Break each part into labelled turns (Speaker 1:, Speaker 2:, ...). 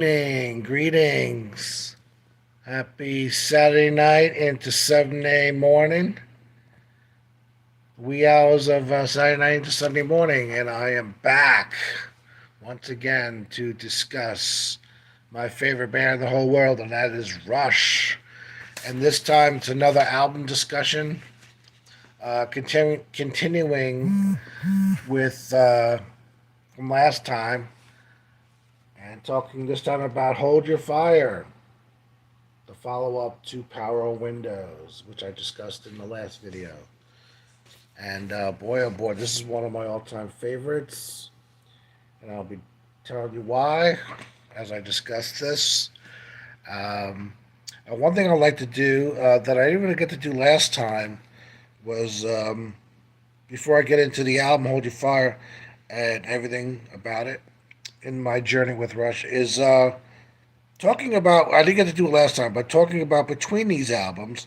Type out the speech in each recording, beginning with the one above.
Speaker 1: Greetings. Happy Saturday night into 7 morning. Wee hours of Saturday night into Sunday morning, and I am back once again to discuss my favorite band in the whole world, and that is Rush. And this time it's another album discussion, continuing with from last time, and talking this time about Hold Your Fire, the follow up to Power Windows, which I discussed in the last video. And boy, oh boy, this is one of my all time favorites. And I'll be telling you why as I discuss this. Um, One thing I'd like to do that I didn't really get to do last time was before I get into the album Hold Your Fire and everything about it in my journey with Rush is talking about, I didn't get to do it last time, but talking about between these albums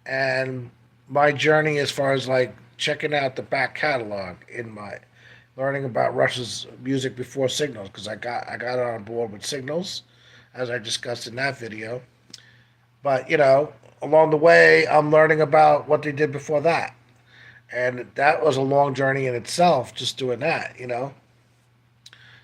Speaker 1: and my journey as far as like checking out the back catalog in my learning about Rush's music before Signals because I got on board with Signals as I discussed in that video. But along the way, I'm learning about what they did before that, and that was a long journey in itself, just doing that.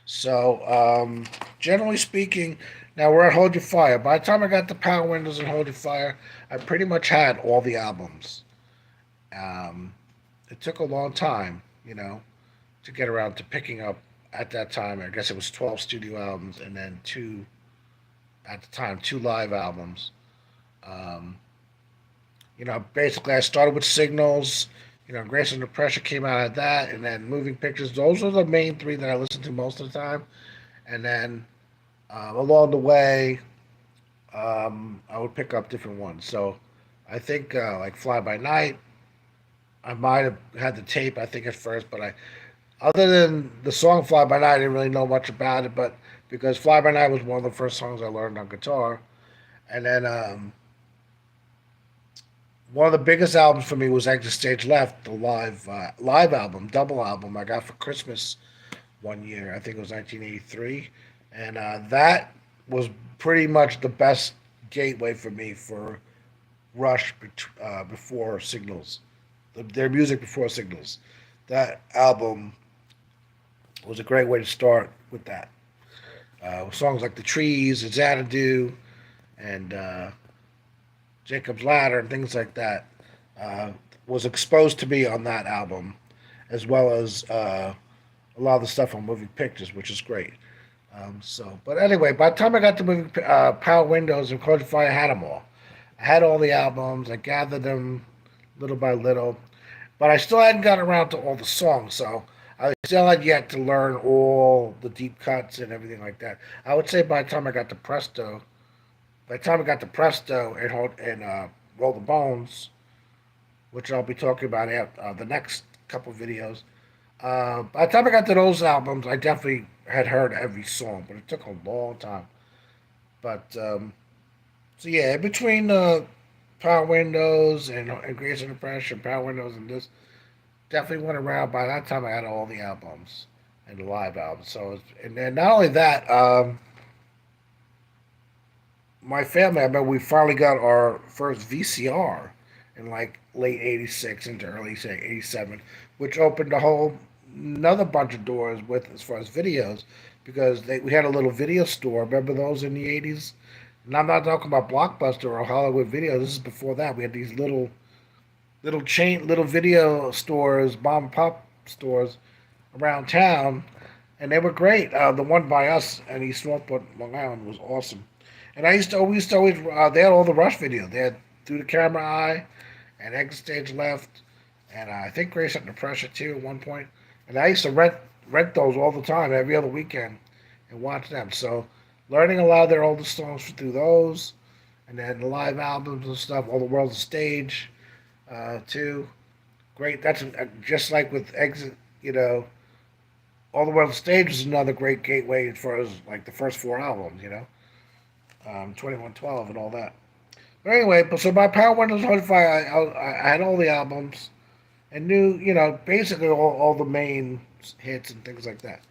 Speaker 1: So generally speaking, now we're at Hold Your Fire. By the time I got to Power Windows and Hold Your Fire, I pretty much had all the albums. Um, it took a long time, to get around to picking up at that time. I guess it was 12 studio albums and then at the time, two live albums. Um, Basically, I started with Signals. Grace Under Pressure came out of that, and then Moving Pictures. Those are the main three that I listen to most of the time. And then along the way, I would pick up different ones. So I think like Fly By Night, I might have had the tape, I think, at first, but other than the song Fly By Night, I didn't really know much about it, but because Fly By Night was one of the first songs I learned on guitar. And then one of the biggest albums for me was Exit Stage Left, the live album, double album I got for Christmas one year. I think it was 1983. And that was pretty much the best gateway for me for Rush before Signals, their music before Signals. That album was a great way to start with that. Songs like The Trees, Xanadu, and Jacob's Ladder, and things like that uh, was exposed to me on that album, as well as a lot of the stuff on Moving Pictures, which is great. But anyway, by the time I got to Moving Power Windows and Close Fire, I had them all. I had all the albums. I gathered them little by little, but I still hadn't gotten around to all the songs. So I still had yet to learn all the deep cuts and everything like that. I would say by the time I got to Presto and Roll the Bones, which I'll be talking about after the next couple of videos, by the time I got to those albums, I definitely had heard every song, but it took a long time. But so yeah, in between Power Windows and Grace and Depression, Power Windows and this, definitely went around. By that time, I had all the albums and the live albums. So and then not only that, my family, I remember we finally got our first VCR in like late '86 into early say '87, which opened a whole another bunch of doors with as far as videos because we had a little video store. Remember those in the '80s? And I'm not talking about Blockbuster or Hollywood Video. This is before that. We had these little video stores, mom and pop stores around town, and they were great. The one by us in East Northport, Long Island, was awesome. And we used to always they had all the Rush videos. They had Through the Camera Eye and Exit Stage Left, and I think Grace Under Pressure too at one point. And I used to rent those all the time, every other weekend, and watch them. So learning a lot of their older songs through those, and then the live albums and stuff. All the World's a Stage, too. Great. That's just like with Exit. All the World's a Stage is another great gateway as far as like the first four albums. 2112 and all that. But anyway, so by Power Windows 25, I had all the albums and knew, basically all the main hits and things like that.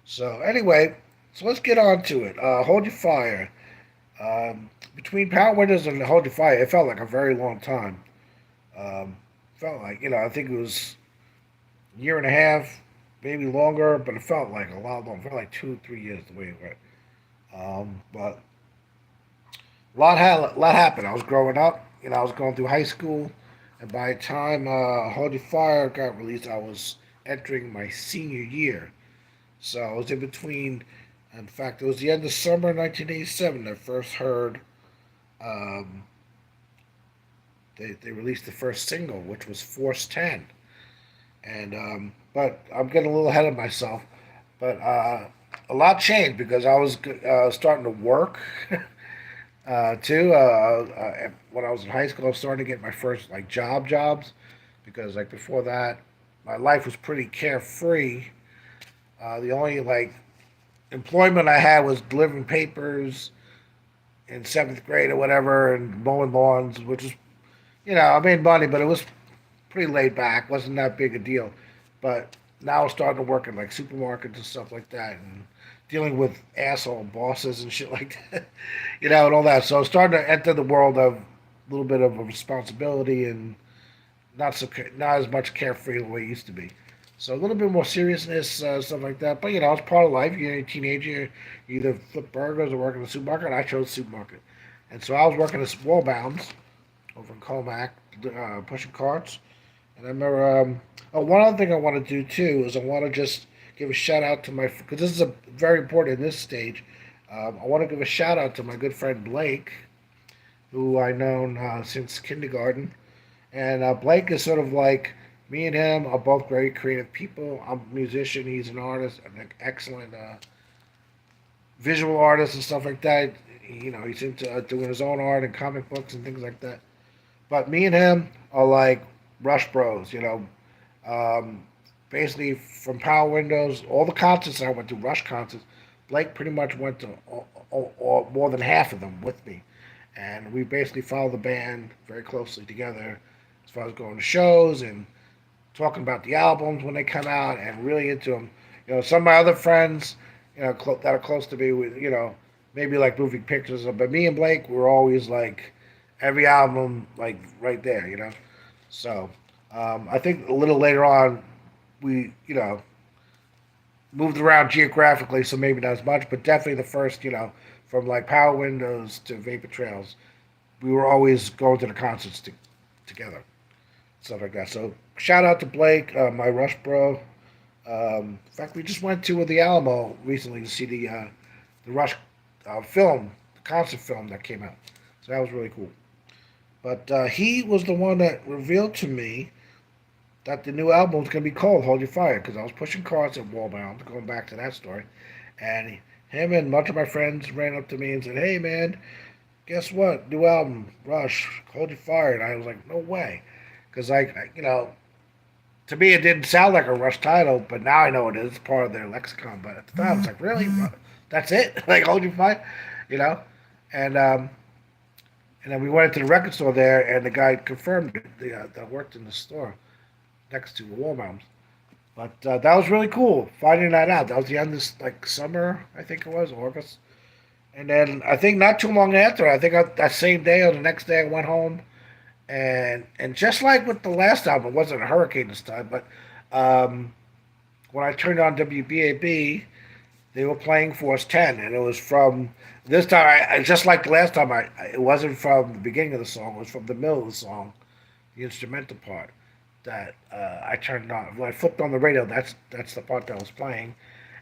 Speaker 1: So anyway, So let's get on to it. Hold Your Fire. Between Power Windows and Hold Your Fire, it felt like a very long time. Um, felt like, I think it was a year and a half, maybe longer, but it felt like a lot longer. It felt like 2, 3 years the way it went. But a lot happened. I was growing up. I was going through high school, and by the time Hold Your Fire got released, I was entering my senior year. So I was in between. In fact, it was the end of summer 1987 that I first heard. Um, they released the first single, which was Force 10. And but I'm getting a little ahead of myself. But a lot changed because I was starting to work too. When I was in high school, I was starting to get my first like jobs because like before that, my life was pretty carefree. The only like employment I had was delivering papers in seventh grade or whatever, and mowing lawns, which is I made money, but it was pretty laid back. Wasn't that big a deal. But now I'm starting to work in like supermarkets and stuff like that, and dealing with asshole bosses and shit like that, and all that. So I'm starting to enter the world of a little bit of a responsibility and not as much carefree the way it used to be. So a little bit more seriousness, stuff like that. But it's part of life. You're a teenager, you either flip burgers or work in the supermarket. I chose supermarket, and so I was working at Wallbounds over in Comac, pushing carts. And I remember, one other thing I want to do too is I want to just give a shout out to my, because this is a very important in this stage. I want to give a shout out to my good friend Blake, who I known since kindergarten. And Blake is sort of like me and him are both very creative people. I'm a musician. He's an artist, an excellent visual artist and stuff like that. He's into doing his own art and comic books and things like that. But me and him are like Rush Bros. Um, Basically from Power Windows, all the concerts I went to, Rush concerts. Blake pretty much went to all more than half of them with me, and we basically followed the band very closely together as far as going to shows and talking about the albums when they come out and really into them. Some of my other friends, that are close to me, with maybe like moving pictures, but me and Blake were always like every album like right there. So I think a little later on we moved around geographically, so maybe not as much, but definitely the first from like Power Windows to Vapor Trails, we were always going to the concerts together, stuff like that. So shout out to Blake, my Rush bro. In fact, we just went to the Alamo recently to see the Rush film, the concert film that came out. So that was really cool. But he was the one that revealed to me that the new album was going to be called Hold Your Fire because I was pushing carts at Wallbound, going back to that story. And him and a bunch of my friends ran up to me and said, "Hey, man, guess what? New album, Rush, Hold Your Fire." And I was like, "No way." Because, to me, it didn't sound like a Rush title, but now I know it is. It's part of their lexicon. But at the time, I was like, "Really? That's it? Like, Hold Your Fire?" You know? And, um, and then we went into the record store there, and the guy confirmed it. That worked in the store next to Walmart. But that was really cool finding that out. That was the end of this like summer, I think it was August. And then I think not too long after, I think that same day or the next day, I went home and just like with the last album, it wasn't a hurricane this time, but um, when I turned on WBAB, they were playing Force 10, and it was from this time. I just like the last time. It wasn't from the beginning of the song; it was from the middle of the song, the instrumental part that I turned on. When I flipped on the radio, that's the part that was playing.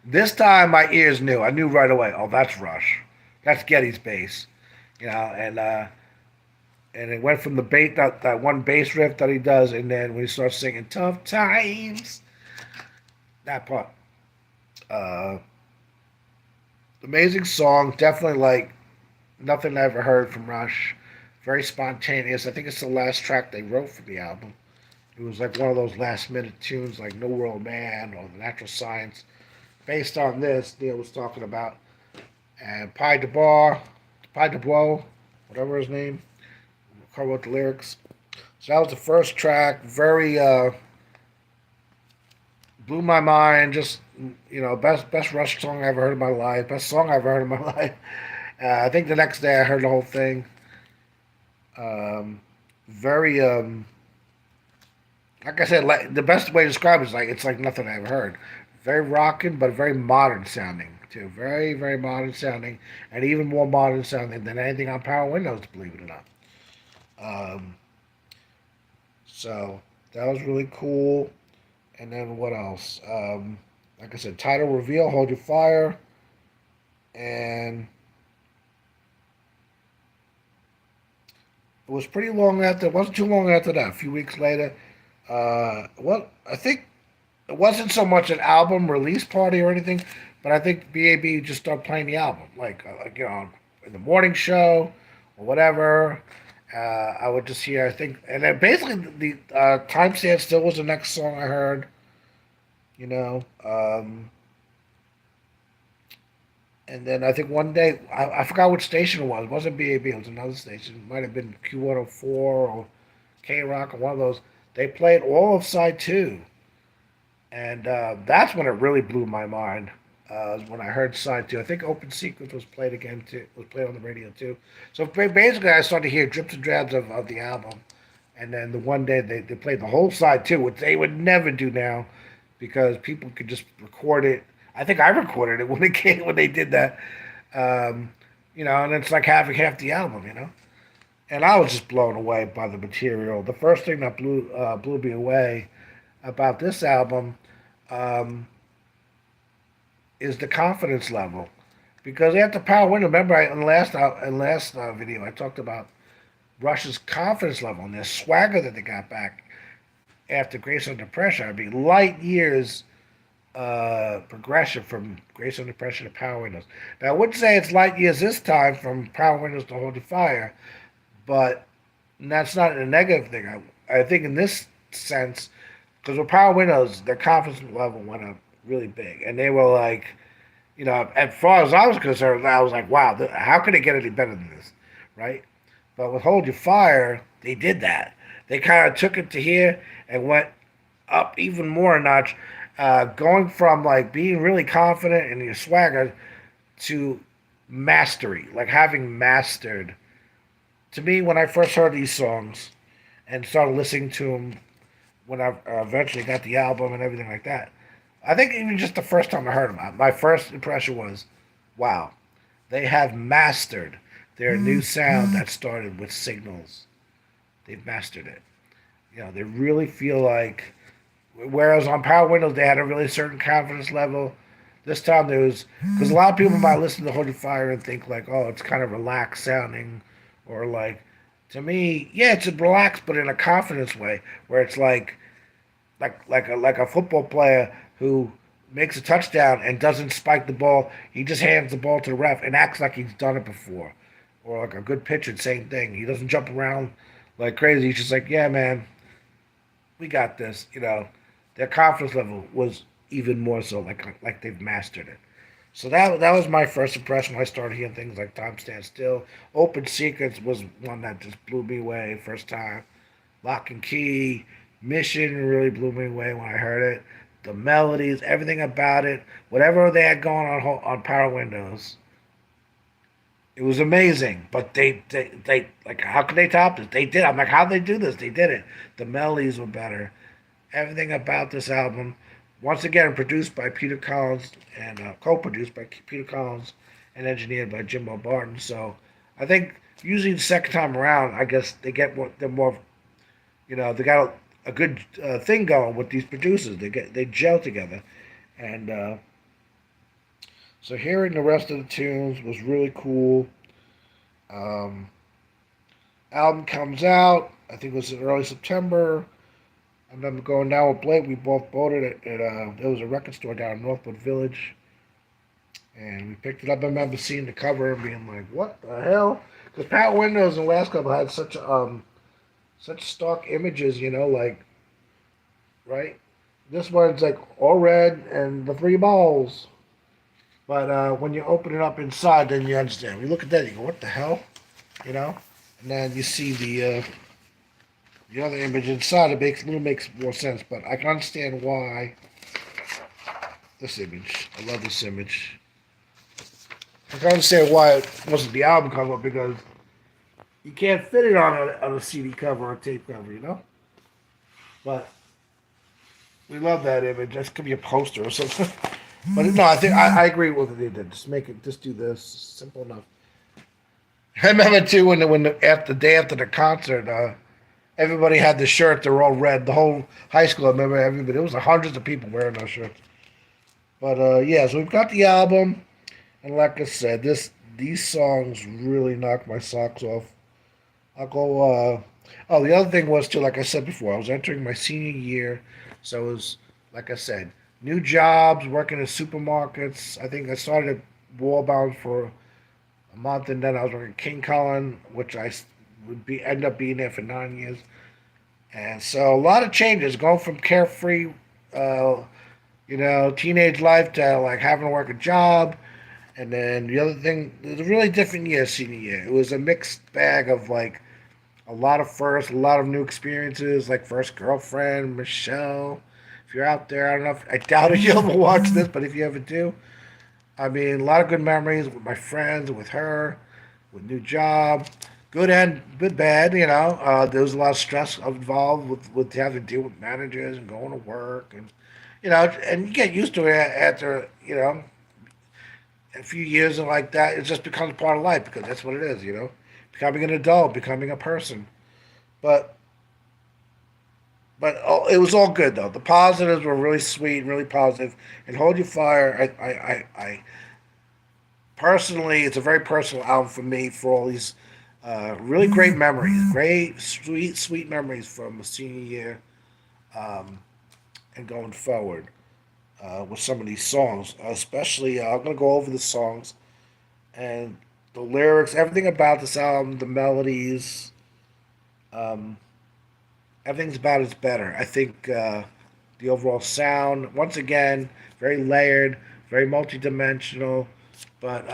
Speaker 1: This time, my ears knew. I knew right away. Oh, that's Rush. That's Geddy's bass. And it went from the bass that one bass riff that he does, and then when he starts singing "Tough Times," that part. Uh, Amazing song. Definitely like nothing I ever heard from Rush. Very spontaneous. I think it's the last track they wrote for the album. It was like one of those last minute tunes like No World Man or The Natural Science. Based on this, Neil was talking about. And Pi DeBois, whatever his name, wrote the lyrics. So that was the first track. Very blew my mind. Just best Rush song I ever heard in my life. Best song I ever heard in my life. I think the next day I heard the whole thing. Um, very like I said, like, the best way to describe it is like it's like nothing I ever heard. Very rocking, but very modern sounding too. Very modern sounding, and even more modern sounding than anything on Power Windows. Believe it or not. Um, so that was really cool. And then what else? Like I said, title reveal, Hold Your Fire, and it was pretty long after. It wasn't too long after that. A few weeks later, well, I think it wasn't so much an album release party or anything, but I think BAB just started playing the album, like in the morning show or whatever. I would just hear, I think, and then basically the timestamp still was the next song I heard. You know, and then I think one day I forgot which station it was. It wasn't BAB. It was another station. It might have been Q104 or K Rock or one of those. They played all of side two, and that's when it really blew my mind. When I heard side two, I think Open Secrets was played again too. Was played on the radio too. So basically, I started to hear drips and drabs of the album, and then the one day they played the whole side too, which they would never do now, because people could just record it. I think I recorded it when it came when they did that. Um, and it's like having half the album. And I was just blown away by the material. The first thing that blew me away about this album um, is the confidence level, because after Power Window, remember in last video I talked about Rush's confidence level and their swagger that they got back after Grace Under Pressure. I mean, light years progression from Grace Under Pressure to Power Windows. Now, I wouldn't say it's light years this time from Power Windows to Hold Your Fire, but that's not a negative thing. I think in this sense, because with Power Windows, their confidence level went up really big, and they were like, as far as I was concerned, I was like, wow, how could it get any better than this, right? But with Hold Your Fire, they did that. They kind of took it to here and went up even more a notch, going from like being really confident in your swagger to mastery, like having mastered. To me, when I first heard these songs and started listening to them, when I eventually got the album and everything like that, I think even just the first time I heard them, my first impression was, wow, they have mastered their new sound that started with signals. They've mastered it. They really feel like, whereas on Power Windows they had a really certain confidence level. This time there was, because a lot of people might listen to Hold Your Fire and think like, oh, it's kind of relaxed sounding, or like, to me, yeah, it's relaxed, but in a confidence way, where it's like a football player who makes a touchdown and doesn't spike the ball. He just hands the ball to the ref and acts like he's done it before. Or like a good pitcher, same thing. He doesn't jump around like crazy. He's just like, yeah, man, we got this. Their confidence level was even more so, like they've mastered it. So that was my first impression when I started hearing things like Time Stand Still. Open Secrets was one that just blew me away first time. Lock and Key, Mission really blew me away when I heard it. The melodies, everything about it, whatever they had going on Power Windows, it was amazing. But they like, how could they top this? They did. I'm like, how'd they do this? They did it. The melodies were better. Everything about this album, once again, produced by Peter Collins and co-produced by Peter Collins and engineered by Jimbo Barton. So I think usually the second time around, I guess they're more, they got a good thing going with these producers. They gel together, and so hearing the rest of the tunes was really cool. Um, Album comes out. I think it was in early September. I remember going down with Blake. We both bought it there was a record store down in Northwood Village, and we picked it up. I remember seeing the cover and being like, "What the hell?" Because Power Windows in the last couple had such stock images, like, right. This one's like all red and the three balls. But when you open it up inside, then you understand. When you look at that, you go, "What the hell?" You know. And then you see the other image inside. It makes more sense, but I can understand why This image. I love this image. I can understand why it wasn't the album cover because you can't fit it on a CD cover or a tape cover, you know. But we love that image. That could be a poster or something. But no, I think I agree with what they did. Just make it. Just do this. Simple enough. I remember too after the day after the concert, everybody had the shirt. They're all red. The whole high school. I remember everybody. It was hundreds of people wearing those shirts. But yeah, so we've got the album, and like I said, these songs really knock my socks off. I'll go. Oh, the other thing was too, like I said before, I was entering my senior year, so it was like I said, new jobs, working in supermarkets. I think I started at Wallbound for a month, and then I was working at King Cullen, which I would be end up being there for 9 years. And so a lot of changes, going from carefree, uh, teenage life to like having to work a job. And then the other thing, it was a really different year, senior year. It was a mixed bag of like a lot of firsts, a lot of new experiences, like first girlfriend, Michelle. If you're out there, I don't know if I doubt if you'll ever watch this, but if you ever do, I mean, a lot of good memories with my friends, with her, with new job, good and good bad. There was a lot of stress involved with having to deal with managers and going to work, and and you get used to it after a few years and like that. It just becomes part of life because that's what it is. Becoming an adult, becoming a person. But it was all good though. The positives were really sweet, really positive. And Hold Your Fire, I personally, it's a very personal album for me for all these really great memories, great sweet memories from the senior year um, and going forward with some of these songs. Especially, I'm gonna go over the songs and the lyrics, everything about this album, the melodies, um, everything's about it's better. I think the overall sound, once again, very layered, very multi-dimensional, but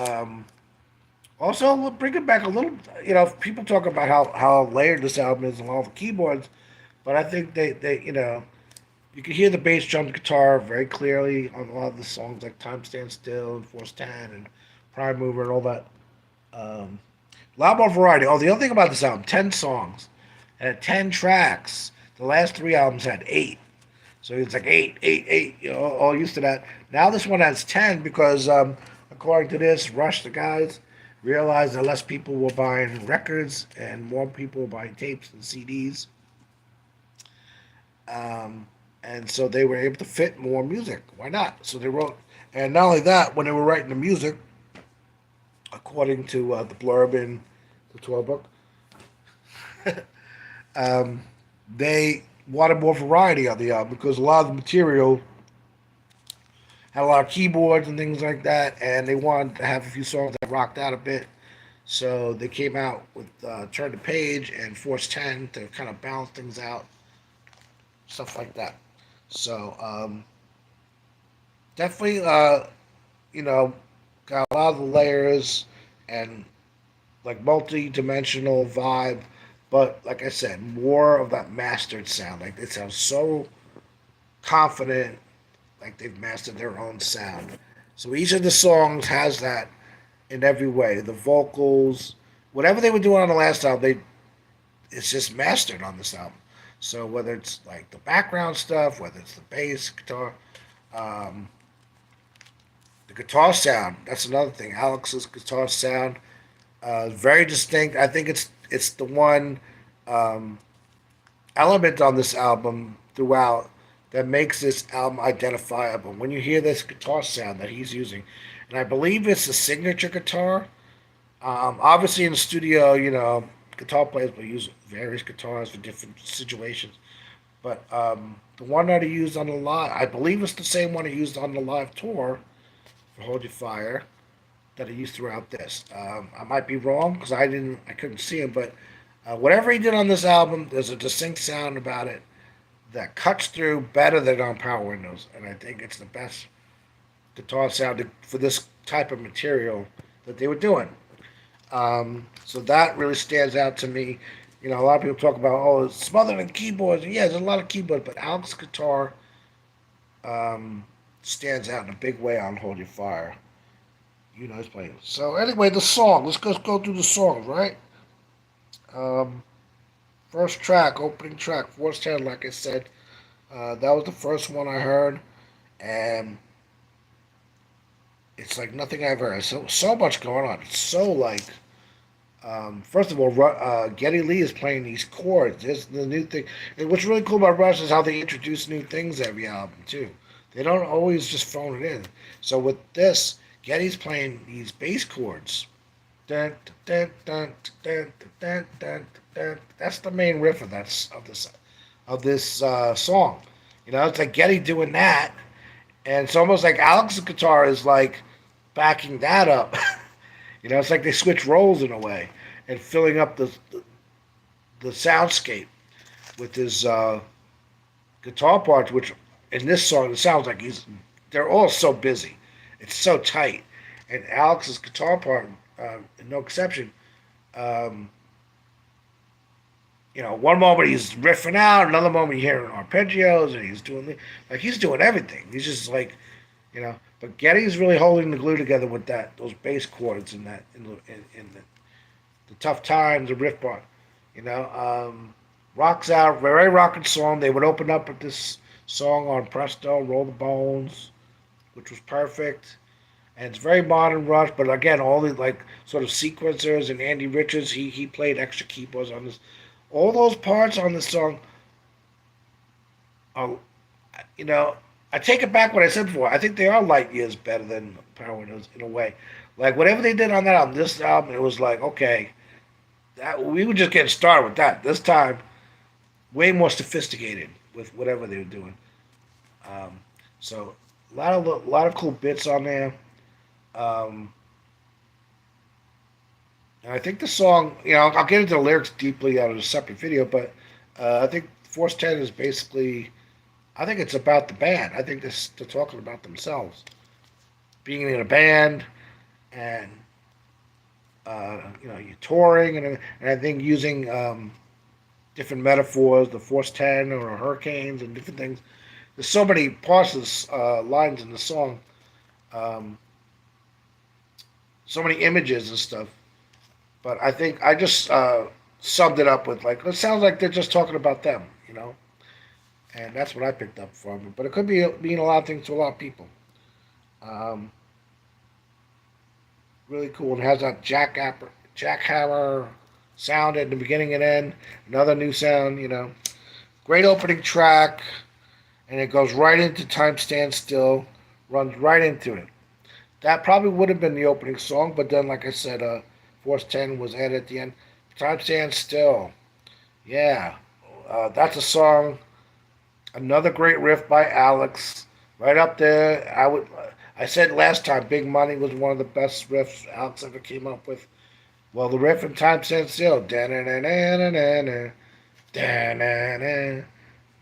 Speaker 1: also we'll bring it back a little. People talk about how layered this album is and all the keyboards, but I think they you can hear the bass, drum, guitar very clearly on a lot of the songs like "Time Stands Still" and "Force 10" and "Prime Mover" and all that. Um, a lot more variety. Oh, the other thing about this album, 10 songs, and 10 tracks. The last three albums had eight. So it's like eight, eight, eight, all used to that. Now this one has 10 because, according to this, Rush, the guys, realized that less people were buying records and more people were buying tapes and CDs. Um, and so they were able to fit more music. Why not? So they wrote, and not only that, when they were writing the music, according to the blurb in the tour book, um, they wanted more variety on the album because a lot of the material had a lot of keyboards and things like that, and they wanted to have a few songs that rocked out a bit. So they came out with Turn the Page and Force 10 to kind of balance things out, stuff like that. So definitely, you know, got a lot of the layers and like multi-dimensional vibe, but like I said, more of that mastered sound. Like it sounds so confident, like they've mastered their own sound. So each of the songs has that in every way. The vocals, whatever they were doing on the last album, it's just mastered on this album. So whether it's like the background stuff, whether it's the bass, guitar, um, the guitar sound. That's another thing. Alex's guitar sound, very distinct. I think it's the one um, element on this album throughout that makes this album identifiable. When you hear this guitar sound that he's using, and I believe it's a signature guitar. Obviously, in the studio, guitar players will use various guitars for different situations. But the one that he used on the live, I believe it's the same one he used on the live tour for Hold Your Fire that he used throughout this. I might be wrong because I couldn't see him, but whatever he did on this album, there's a distinct sound about it that cuts through better than on Power Windows, and I think it's the best guitar sound for this type of material that they were doing. So that really stands out to me. A lot of people talk about, it's smothered in keyboards. Yeah, there's a lot of keyboards, but Alex's guitar, um, stands out in a big way on Hold Your Fire. You know he's playing. So anyway, the song. Let's go through the songs, right? Um, First track, opening track, Force 10, like I said. That was the first one I heard, and it's like nothing I've heard. So much going on. It's so like first of all, Geddy Lee is playing these chords. This is the new thing. And what's really cool about Rush is how they introduce new things every album too. They don't always just phone it in. So with this, Geddy's playing these bass chords. Dun, dun, dun, dun, dun, dun, dun. That's the main riff of this song. It's like Geddy doing that, and it's almost like Alex's guitar is like backing that up. It's like they switch roles in a way and filling up the soundscape with his guitar parts, which in this song it sounds like they're all so busy. It's so tight, and Alex's guitar part, no exception. Um, one moment he's riffing out, another moment you hear arpeggios, and he's doing everything. He's just like, But Geddy's really holding the glue together with those bass chords and that in the tough times, the riff part. Rocks Out, very rocking song. They would open up with this song on Presto, Roll the Bones, which was perfect. And it's very modern Rush, but again, all the like sort of sequencers and Andy Richards, he played extra keyboards on this. All those parts on this song are, you know, I take it back what I said before. I think they are light years better than Power Windows in a way. Like whatever they did on that album, this album, it was like okay, we were just getting started with that. This time, way more sophisticated with whatever they were doing. Um, so a lot of cool bits on there. Um, and I think the song, I'll get into the lyrics deeply on a separate video, but I think Force 10 is basically, I think it's about the band. I think they're talking about themselves. Being in a band and, you're touring and I think using different metaphors, the Force 10 or hurricanes and different things. There's so many parts of this, lines in the song, um, so many images and stuff. But I think I just summed it up with like it sounds like they're just talking about them, and that's what I picked up from it. But it could be mean a lot of things to a lot of people. Um, Really cool. It has that jackhammer sound at the beginning and end. Another new sound. Great opening track, and it goes right into Time Stand Still. Runs right into it. That probably would have been the opening song, but then, like I said, Force 10 was added at the end. Time Stand Still. Yeah. That's a song. Another great riff by Alex. Right up there. I said last time Big Money was one of the best riffs Alex ever came up with. Well, the riff in Time Stand Still. Da-na-na-na-na-na, da-na-na.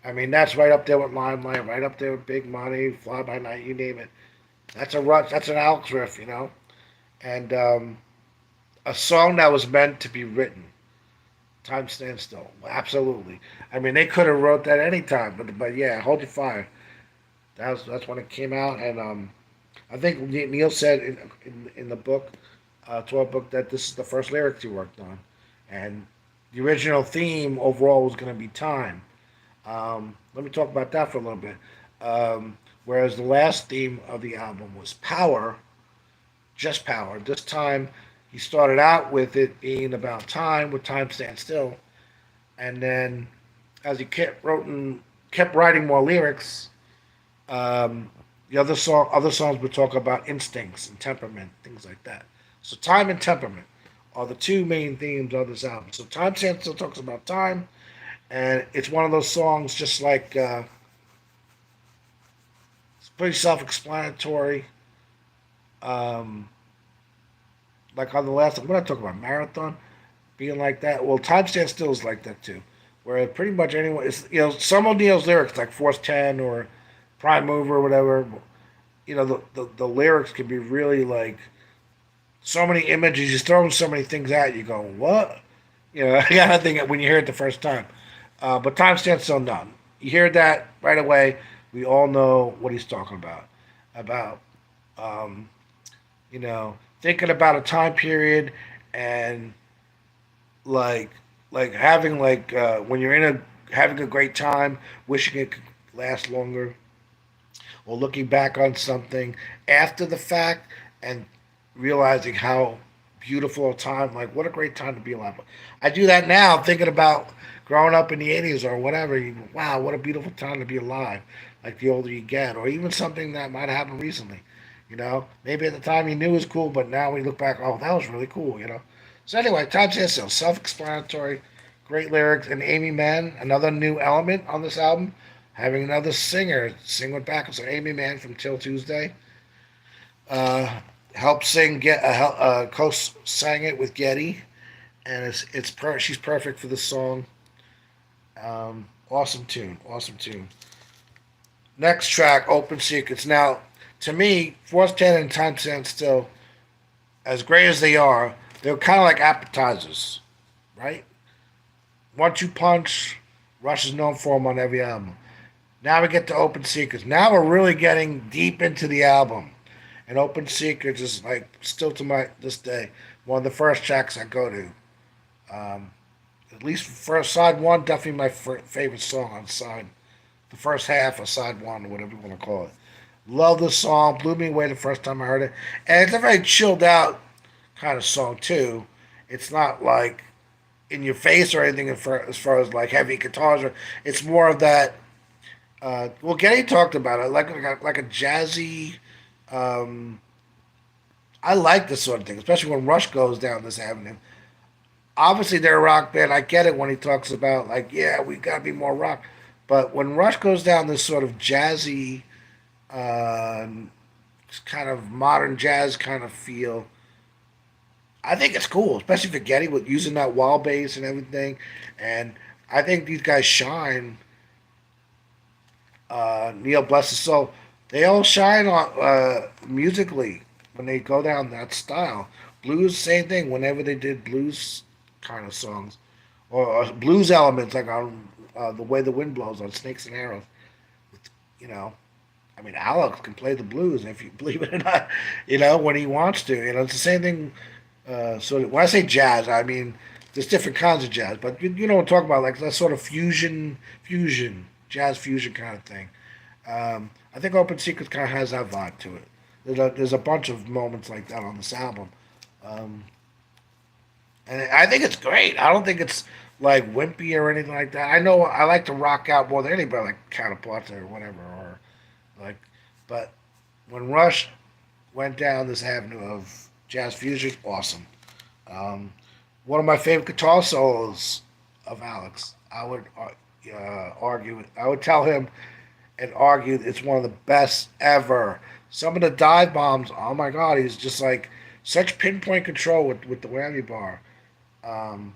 Speaker 1: I mean, that's right up there with Limelight, right up there with Big Money, Fly By Night, you name it. That's a Rush. That's an Alex riff. And a song that was meant to be written. Time Stands Still. Absolutely. I mean, they could have wrote that any time, but yeah, Hold Your Fire. That's when it came out, and I think Neil said in the book, 12 book, that this is the first lyrics he worked on, and the original theme overall was going to be time. Let me talk about that for a little bit. Whereas the last theme of the album was power, just power. This time he started out with it being about time, with Time Stand Still, and then as he kept writing more lyrics, um, the other songs would talk about instincts and temperament, things like that. So time and temperament are the two main themes of this album. So Time Stand Still talks about time, and it's one of those songs just like it's pretty self-explanatory. Um, like on the last one, when I talk about marathon being like that, well, Time Stand Still is like that too. Where pretty much anyone is, some of Neil's lyrics like Force 10 or Prime Mover or whatever, the lyrics can be really like so many images. You throw so many things at you, go what? I gotta think when you hear it the first time. But Time Stands Still, none. You hear that right away. We all know what he's talking about. about um, thinking about a time period and like having when you're in a having a great time, wishing it could last longer, or looking back on something after the fact and realizing how beautiful a time, like what a great time to be alive. I do that now, thinking about growing up in the 80s or whatever. Wow, what a beautiful time to be alive, like the older you get, or even something that might have happened recently. Maybe at the time you knew it was cool, but now we look back, oh, that was really cool. So anyway, Todd Sansfield, self-explanatory, great lyrics, and Amy Mann, another new element on this album, having another singer sing with backup. So Amy Mann from Till Tuesday helped sing, co-sang it with Getty, and she's perfect for the song. Awesome tune, awesome tune. Next track, Open Secrets. Now, to me, Force 10 and Time Stand Still, as great as they are, they're kind of like appetizers, right? 1-2 Punch, Rush is known for them on every album. Now we get to Open Secrets. Now we're really getting deep into the album. And Open Secrets is like still to my this day one of the first tracks I go to. Um, at least for side one, definitely my favorite song on the first half of side one, or whatever you want to call it. Love this song. Blew me away the first time I heard it, and it's a very chilled out kind of song too. It's not like in your face or anything as far as like heavy guitars. It's more of that. Well, Getty talked about it like a jazzy. Um, I like this sort of thing, especially when Rush goes down this avenue. Obviously, they're a rock band. I get it when he talks about like, yeah, we gotta be more rock. But when Rush goes down this sort of jazzy, uh, kind of modern jazz kind of feel, I think it's cool, especially for Getty with using that wall bass and everything. And I think these guys shine. Neil bless his soul. They all shine on musically when they go down that style. Blues, same thing. Whenever they did blues kind of songs, or blues elements like on the way the wind blows on Snakes and Arrows. You know, I mean, Alex can play the blues if you believe it or not. When he wants to. It's the same thing. So when I say jazz, I mean there's different kinds of jazz, but you know what I'm talking about, like that sort of jazz fusion kind of thing. I think Open Secrets kind of has that vibe to it. There's a bunch of moments like that on this album, um, and I think it's great. I don't think it's like wimpy or anything like that. I know I like to rock out more than anybody, like Counterparts or whatever, or like. But when Rush went down this avenue of jazz fusion, awesome. Um, One of my favorite guitar solos of Alex. I would argue. I would tell him and argue it's one of the best ever. Some of the dive bombs, oh my god, he's just like such pinpoint control with the whammy bar, um,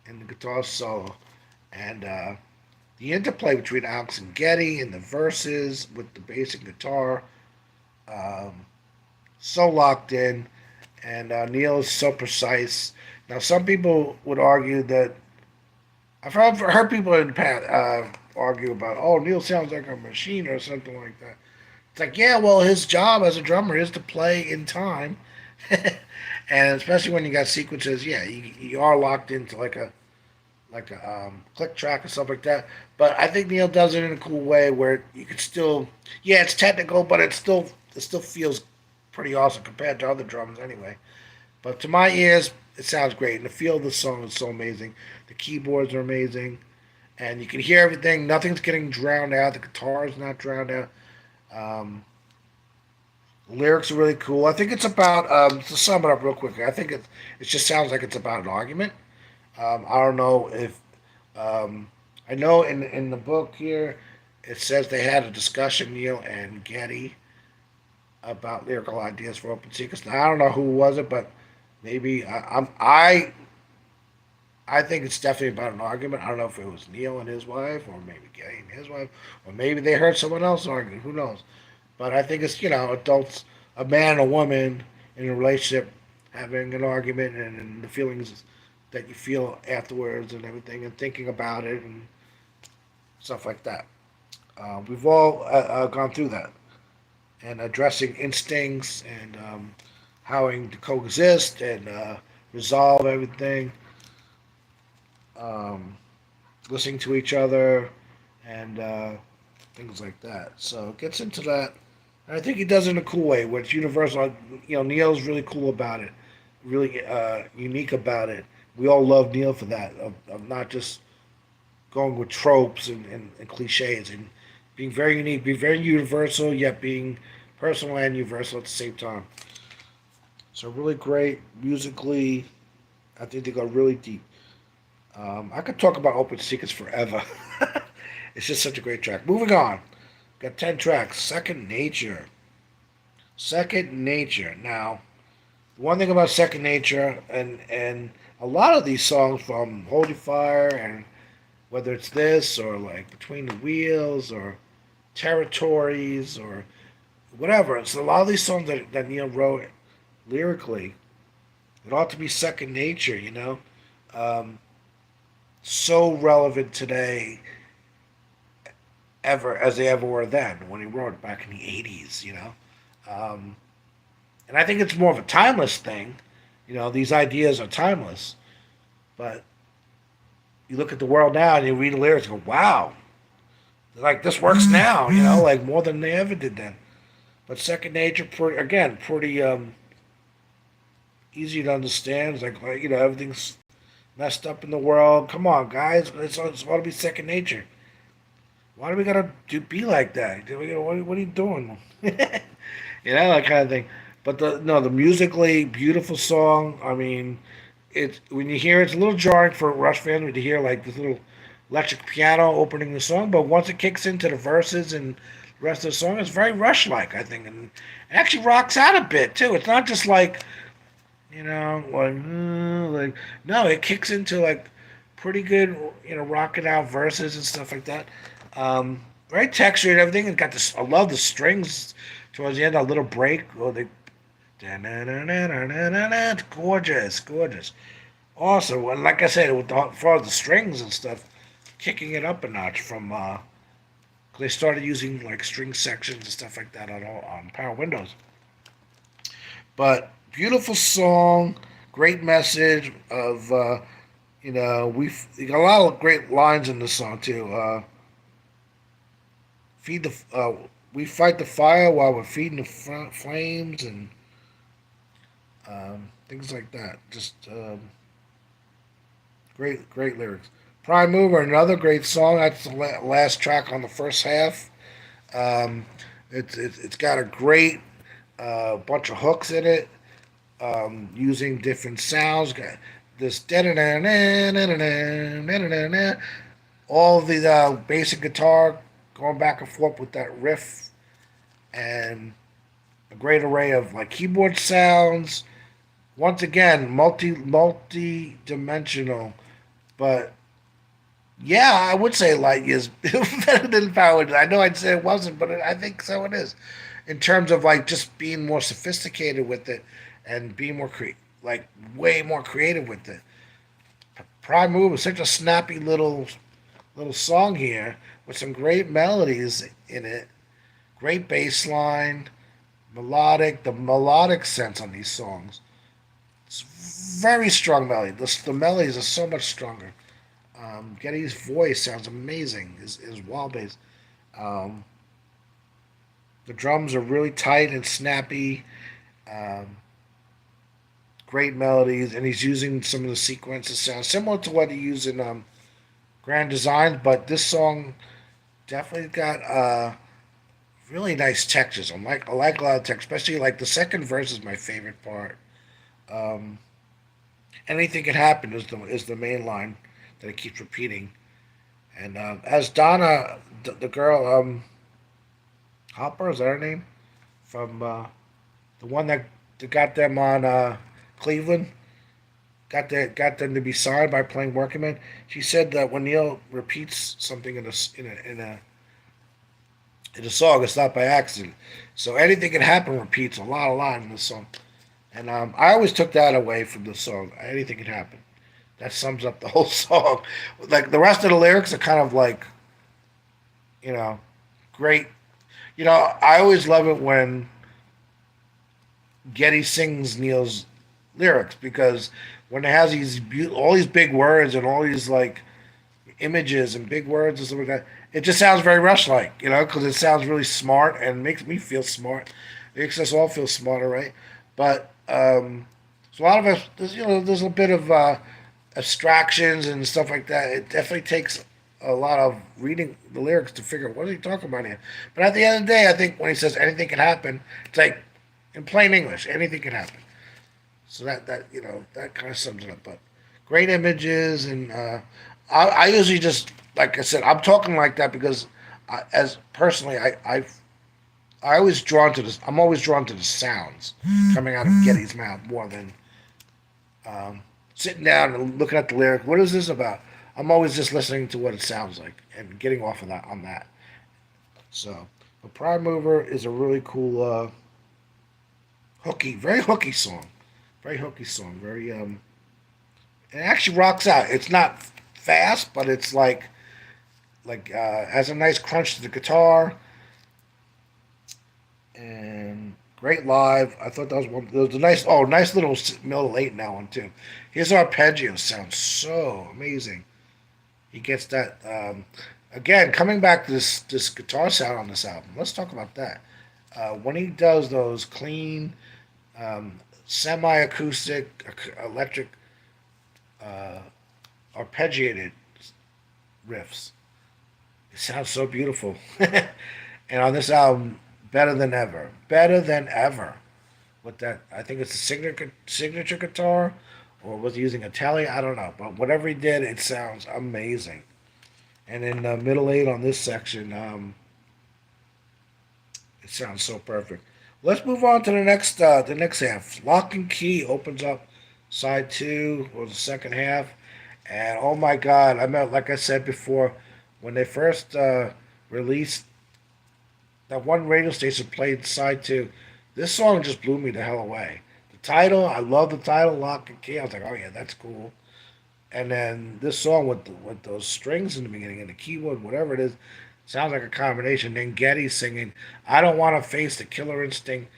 Speaker 1: and the guitar solo, and the interplay between Alex and Getty and the verses with the bass and guitar, um, so locked in, and Neil is so precise. Now, some people would argue that heard people in the past argue about, oh, Neil sounds like a machine or something like that. It's like, yeah, well, his job as a drummer is to play in time, and especially when you got sequences, yeah, you are locked into like a click track or stuff like that. But I think Neil does it in a cool way where you could still, yeah, it's technical, but it still feels pretty awesome compared to other drums anyway. But to my ears, it sounds great, and the feel of the song is so amazing. The keyboards are amazing, and you can hear everything. Nothing's getting drowned out. The guitar is not drowned out. Um, the lyrics are really cool. I think it's about to sum it up real quickly. I think it just sounds like it's about an argument. I don't know if I know in the book here it says they had a discussion, Neil and Getty, about lyrical ideas for Open Secrets. Now I don't know who was it, but maybe I think it's definitely about an argument. I don't know if it was Neil and his wife, or maybe Getty and his wife, or maybe they heard someone else arguing. Who knows? But I think it's adults, a man and a woman in a relationship having an argument, and the feelings that you feel afterwards and everything, and thinking about it and stuff like that. We've all gone through that, and addressing instincts and how to coexist and resolve everything, um, listening to each other, and things like that. So it gets into that. And I think he does it in a cool way, which Universal, Neil's really cool about it, really unique about it. We all love Neil for that, of not just going with tropes and cliches and being very unique, being very universal, yet being personal and universal at the same time. So really great musically. I think they go really deep. I could talk about Open Secrets forever. It's just such a great track. Moving on. Got 10 tracks. Second Nature. Second Nature. Now, one thing about Second Nature, and a lot of these songs from Holy Fire, and whether it's this or like Between the Wheels or Territories or whatever, it's a lot of these songs that Neil wrote lyrically. It ought to be second nature, Um, so relevant today ever as they ever were then when he wrote it back in the 80s, Um, and I think it's more of a timeless thing. These ideas are timeless, but you look at the world now and you read the lyrics and go, wow, like this works now, like more than they ever did then. But second nature, again, pretty easy to understand. It's like everything's messed up in the world. Come on, guys, it's ought to be second nature. Why do we gotta be like that? What are you doing? That kind of thing. But the musically beautiful song. I mean, it when you hear it, it's a little jarring for Rush fans to hear like this little electric piano opening the song. But once it kicks into the verses and the rest of the song, it's very Rush like, I think, and it actually rocks out a bit too. It's not just like like no, it kicks into like pretty good, rocking out verses and stuff like that. Very textured and everything. It got this. I love the strings towards the end. A little break. Oh, they, it's gorgeous, gorgeous, awesome. And like I said, with as far as the strings and stuff, kicking it up a notch from. They started using like string sections and stuff like that on Power Windows. But beautiful song, great message of we got a lot of great lines in the song too. Feed the we fight the fire while we're feeding the flames and things like that. Just great lyrics. Prime Mover, another great song. That's the last track on the first half. Um, it's got a great bunch of hooks in it, using different sounds. Got this all the basic guitar going back and forth with that riff, and a great array of like keyboard sounds. Once again, multi dimensional, but yeah, I would say Light is better than Power. I know I'd say it wasn't, but I think so. It is, in terms of like just being more sophisticated with it and being like way more creative with it. Prime Move is such a snappy little song here with some great melodies in it. Great bass line, the melodic sense on these songs. It's very strong melody. The melodies are so much stronger. Getty's voice sounds amazing. His wall bass. Um, the drums are really tight and snappy. Um, Great melodies, and he's using some of the sequences sound similar to what he used in Grand Designs, but this song definitely got really nice textures. I like a lot of text, especially like the second verse is my favorite part. Um, Anything can happen is the main line that it keeps repeating. And as Donna, the girl, Hopper, is that her name? From the one that got them on Cleveland, got them to be signed by playing Working Man. She said that when Neil repeats something in a song, it's not by accident. So anything can happen repeats a lot in the song. And I always took that away from the song. Anything can happen. That sums up the whole song. Like the rest of the lyrics are kind of like, you know, great. I always love it when Getty sings Neil's lyrics because when it has all these big words and all these like images and big words and stuff like that, it just sounds very Rush like, because it sounds really smart and makes me feel smart. It makes us all feel smarter, right? But so a lot of us, there's a bit of abstractions and stuff like that. It definitely takes a lot of reading the lyrics to figure out what is he talking about here. But at the end of the day, I think when he says anything can happen, it's like in plain English, anything can happen. So that kind of sums it up. But great images, and I usually just like I said, I'm talking like that because as personally, I always drawn to this. I'm always drawn to the sounds coming out of Getty's mouth more than sitting down and looking at the lyric. What is this about? I'm always just listening to what it sounds like and getting off of that on that. So, but Prime Mover is a really cool, hooky, very hooky song. Very hooky song. Very it actually rocks out. It's not fast, but it's like has a nice crunch to the guitar and great live. I thought that was one. There was a nice little middle eight in that one too. His arpeggio sounds so amazing. He gets that again. Coming back to this guitar sound on this album. Let's talk about that. When he does those clean, semi-acoustic, electric, uh, arpeggiated riffs, it sounds so beautiful. And on this album, better than ever. With that, I think it's a signature guitar, or was he using a Tele? I don't know, but whatever he did, it sounds amazing. And in the middle eight on this section, it sounds so perfect. Let's move on to the next half. Lock and Key opens up side two or the second half, and oh my God, like I said before, when they first released that one radio station played side two, this song just blew me the hell away. The title, I love the title, Lock and Key. I was like, oh yeah, that's cool. And then this song with those strings in the beginning and the keyboard, whatever it is, sounds like a combination. Then Getty singing, "I don't want to face the killer instinct,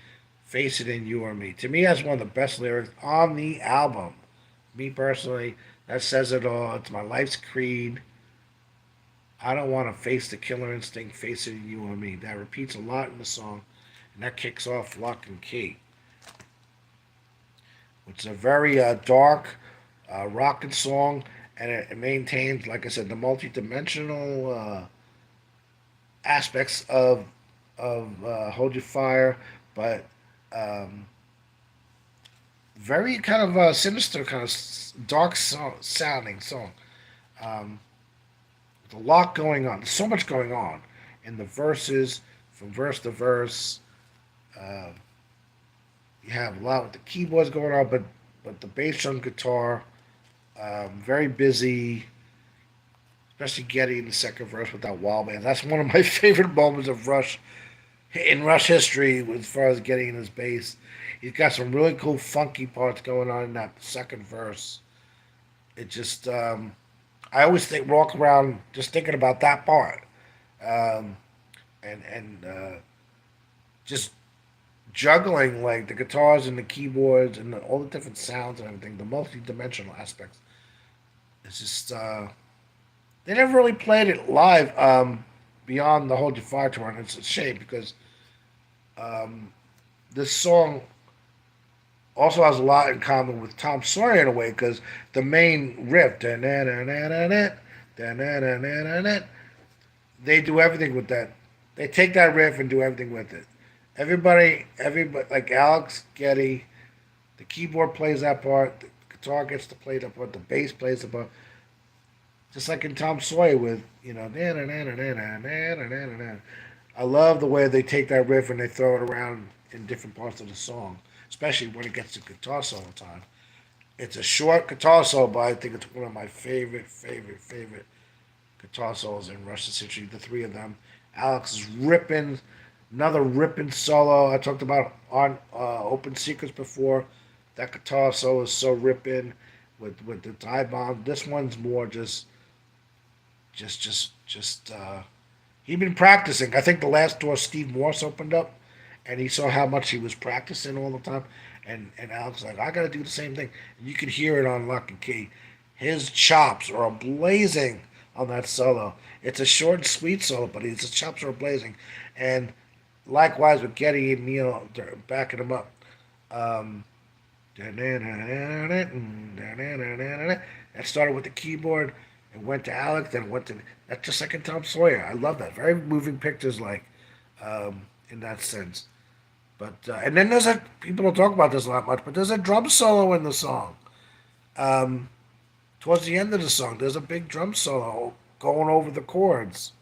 Speaker 1: face it in you or me." To me, that's one of the best lyrics on the album. Me personally, that says it all. It's my life's creed. I don't want to face the killer instinct, face it in you or me. That repeats a lot in the song, and that kicks off Lock and Key, which is a very dark, rocking song, and it maintains, like I said, the multi-dimensional aspects of Hold Your Fire, but um, very kind of sinister, kind of dark sounding song. Um, with a lot going on. There's so much going on in the verses, from verse to verse. Uh, you have a lot with the keyboards going on, but the bass drum guitar, very busy. Especially Getty in the second verse with that wall band. That's one of my favorite moments of Rush in Rush history as far as Getty in his bass. He's got some really cool funky parts going on in that second verse. It just I always walk around just thinking about that part, um, and just juggling like the guitars and the keyboards and all the different sounds and everything, the multi-dimensional aspects. It's just they never really played it live beyond the Hold Your Fire tour, and it's a shame because um, this song also has a lot in common with Tom Sawyer in a way because the main riff, they do everything with that. They take that riff and do everything with it. Everybody, like Alex Getty, the keyboard plays that part, the guitar gets to play that part, the bass plays the part. Just like in Tom Sawyer with, I love the way they take that riff and they throw it around in different parts of the song, especially when it gets to guitar solo time. It's a short guitar solo, but I think it's one of my favorite guitar solos in Rush's history. The three of them. Alex is ripping, another ripping solo. I talked about on Open Secrets before. That guitar solo is so ripping with the tie bomb. This one's more just He'd been practicing. I think the last tour Steve Morse opened up, and he saw how much he was practicing all the time. And Alex was like, I got to do the same thing. And you could hear it on Lock and Key. His chops are blazing on that solo. It's a short and sweet solo, but his chops are blazing. And likewise with Geddy and Neil backing him up. Um, that started with the keyboard and went to Alex, then went to that's just like in Tom Sawyer. I love that. Very moving pictures, like in that sense. But and then there's a people don't talk about this a lot much, but there's a drum solo in the song. Um, Towards the end of the song, there's a big drum solo going over the chords.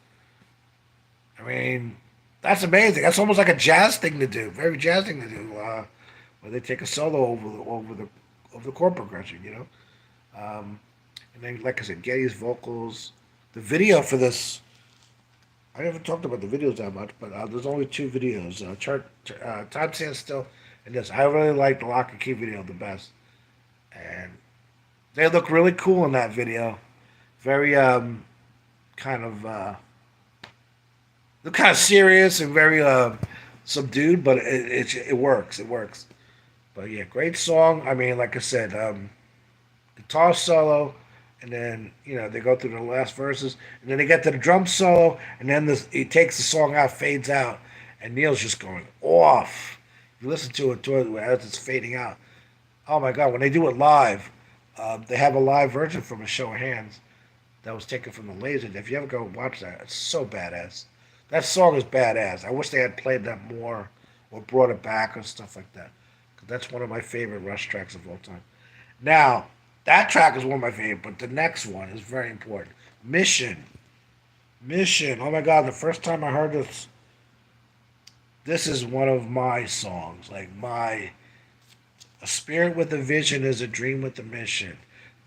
Speaker 1: I mean, that's amazing. That's almost like a jazz thing to do. Very jazz thing to do. Where they take a solo over the chord progression, you know. And then, like I said, Geddy's vocals. The video for this, I haven't talked about the videos that much, but there's only two videos. Time Stands Still and this. I really like the Lock and Key video the best. And they look really cool in that video. Very kind of look kind of serious and very subdued, but it works. It works. But yeah, great song. I mean, like I said, guitar solo, and then they go through the last verses, and then they get to the drum solo, and then he takes the song out, fades out, and Neil's just going off. You listen to it as it's fading out. Oh my God! When they do it live, they have a live version from A Show of Hands that was taken from the Laser. If you ever go watch that, it's so badass. That song is badass. I wish they had played that more or brought it back or stuff like that. 'Cause that's one of my favorite Rush tracks of all time. Now, that track is one of my favorite, but the next one is very important. Mission. Mission. Oh my God, the first time I heard this is one of my songs. Like a spirit with a vision is a dream with a mission.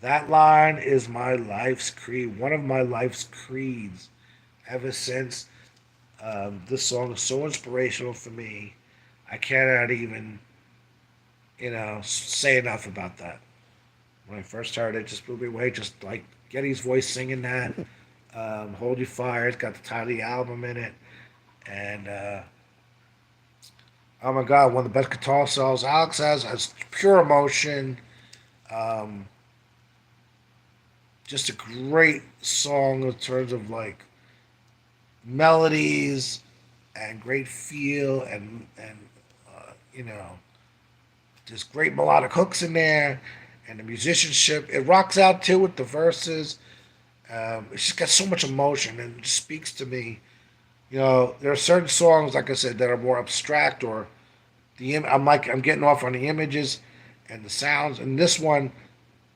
Speaker 1: That line is my life's creed, one of my life's creeds ever since. This song is so inspirational for me. I cannot even, say enough about that. When I first heard it, it just blew me away. Just like Geddy's voice singing that. Hold Your Fire, it's got the title of the album in it. And, oh my God, one of the best guitar solos Alex has pure emotion. Um, just a great song in terms of like melodies and great feel and you know there's great melodic hooks in there and the musicianship. It rocks out too with the verses. It's just got so much emotion and it speaks to me. There are certain songs, like I said, that are more abstract or I'm getting off on the images and the sounds. And this one,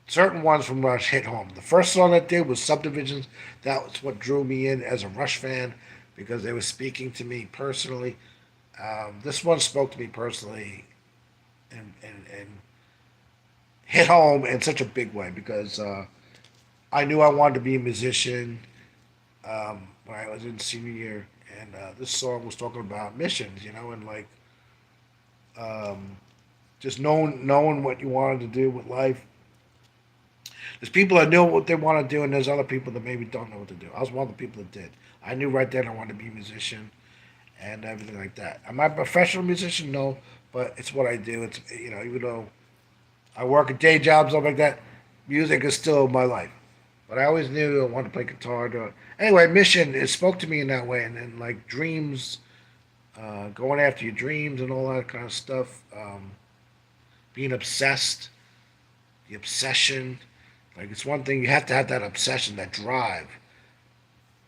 Speaker 1: certain ones from Rush hit home. The first song I did was Subdivisions. That was what drew me in as a Rush fan because they were speaking to me personally. This one spoke to me personally and hit home in such a big way because I knew I wanted to be a musician when I was in senior year. And this song was talking about missions, and like um, just knowing what you wanted to do with life. There's people that know what they want to do, and there's other people that maybe don't know what to do. I was one of the people that did. I knew right then I wanted to be a musician and everything like that. Am I a professional musician? No, but it's what I do. It's even though I work a day job, stuff like that, music is still my life. But I always knew I wanted to play guitar. Anyway, Mission, it spoke to me in that way, and then like dreams, going after your dreams and all that kind of stuff. Being obsessed, the obsession. Like it's one thing you have to have that obsession, that drive,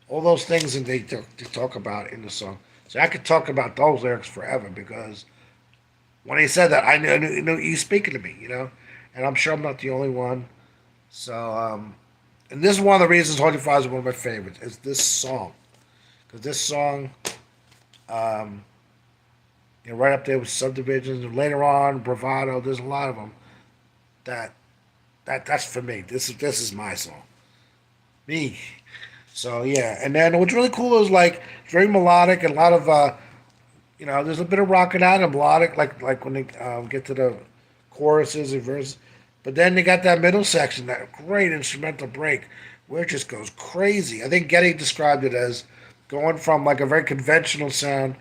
Speaker 1: all those things that they talk about in the song. So I could talk about those lyrics forever because when he said that, I knew he's speaking to me, and I'm sure I'm not the only one. So, and this is one of the reasons Holy Fire is one of my favorites. Is this song because this song, um, right up there with Subdivisions, and later on Bravado. There's a lot of them that that's for me. This is my song, me. So yeah, and then what's really cool is like it's very melodic and a lot of there's a bit of rocking out and melodic like when they get to the choruses and verses, but then they got that middle section, that great instrumental break where it just goes crazy. I think Geddy described it as going from like a very conventional sound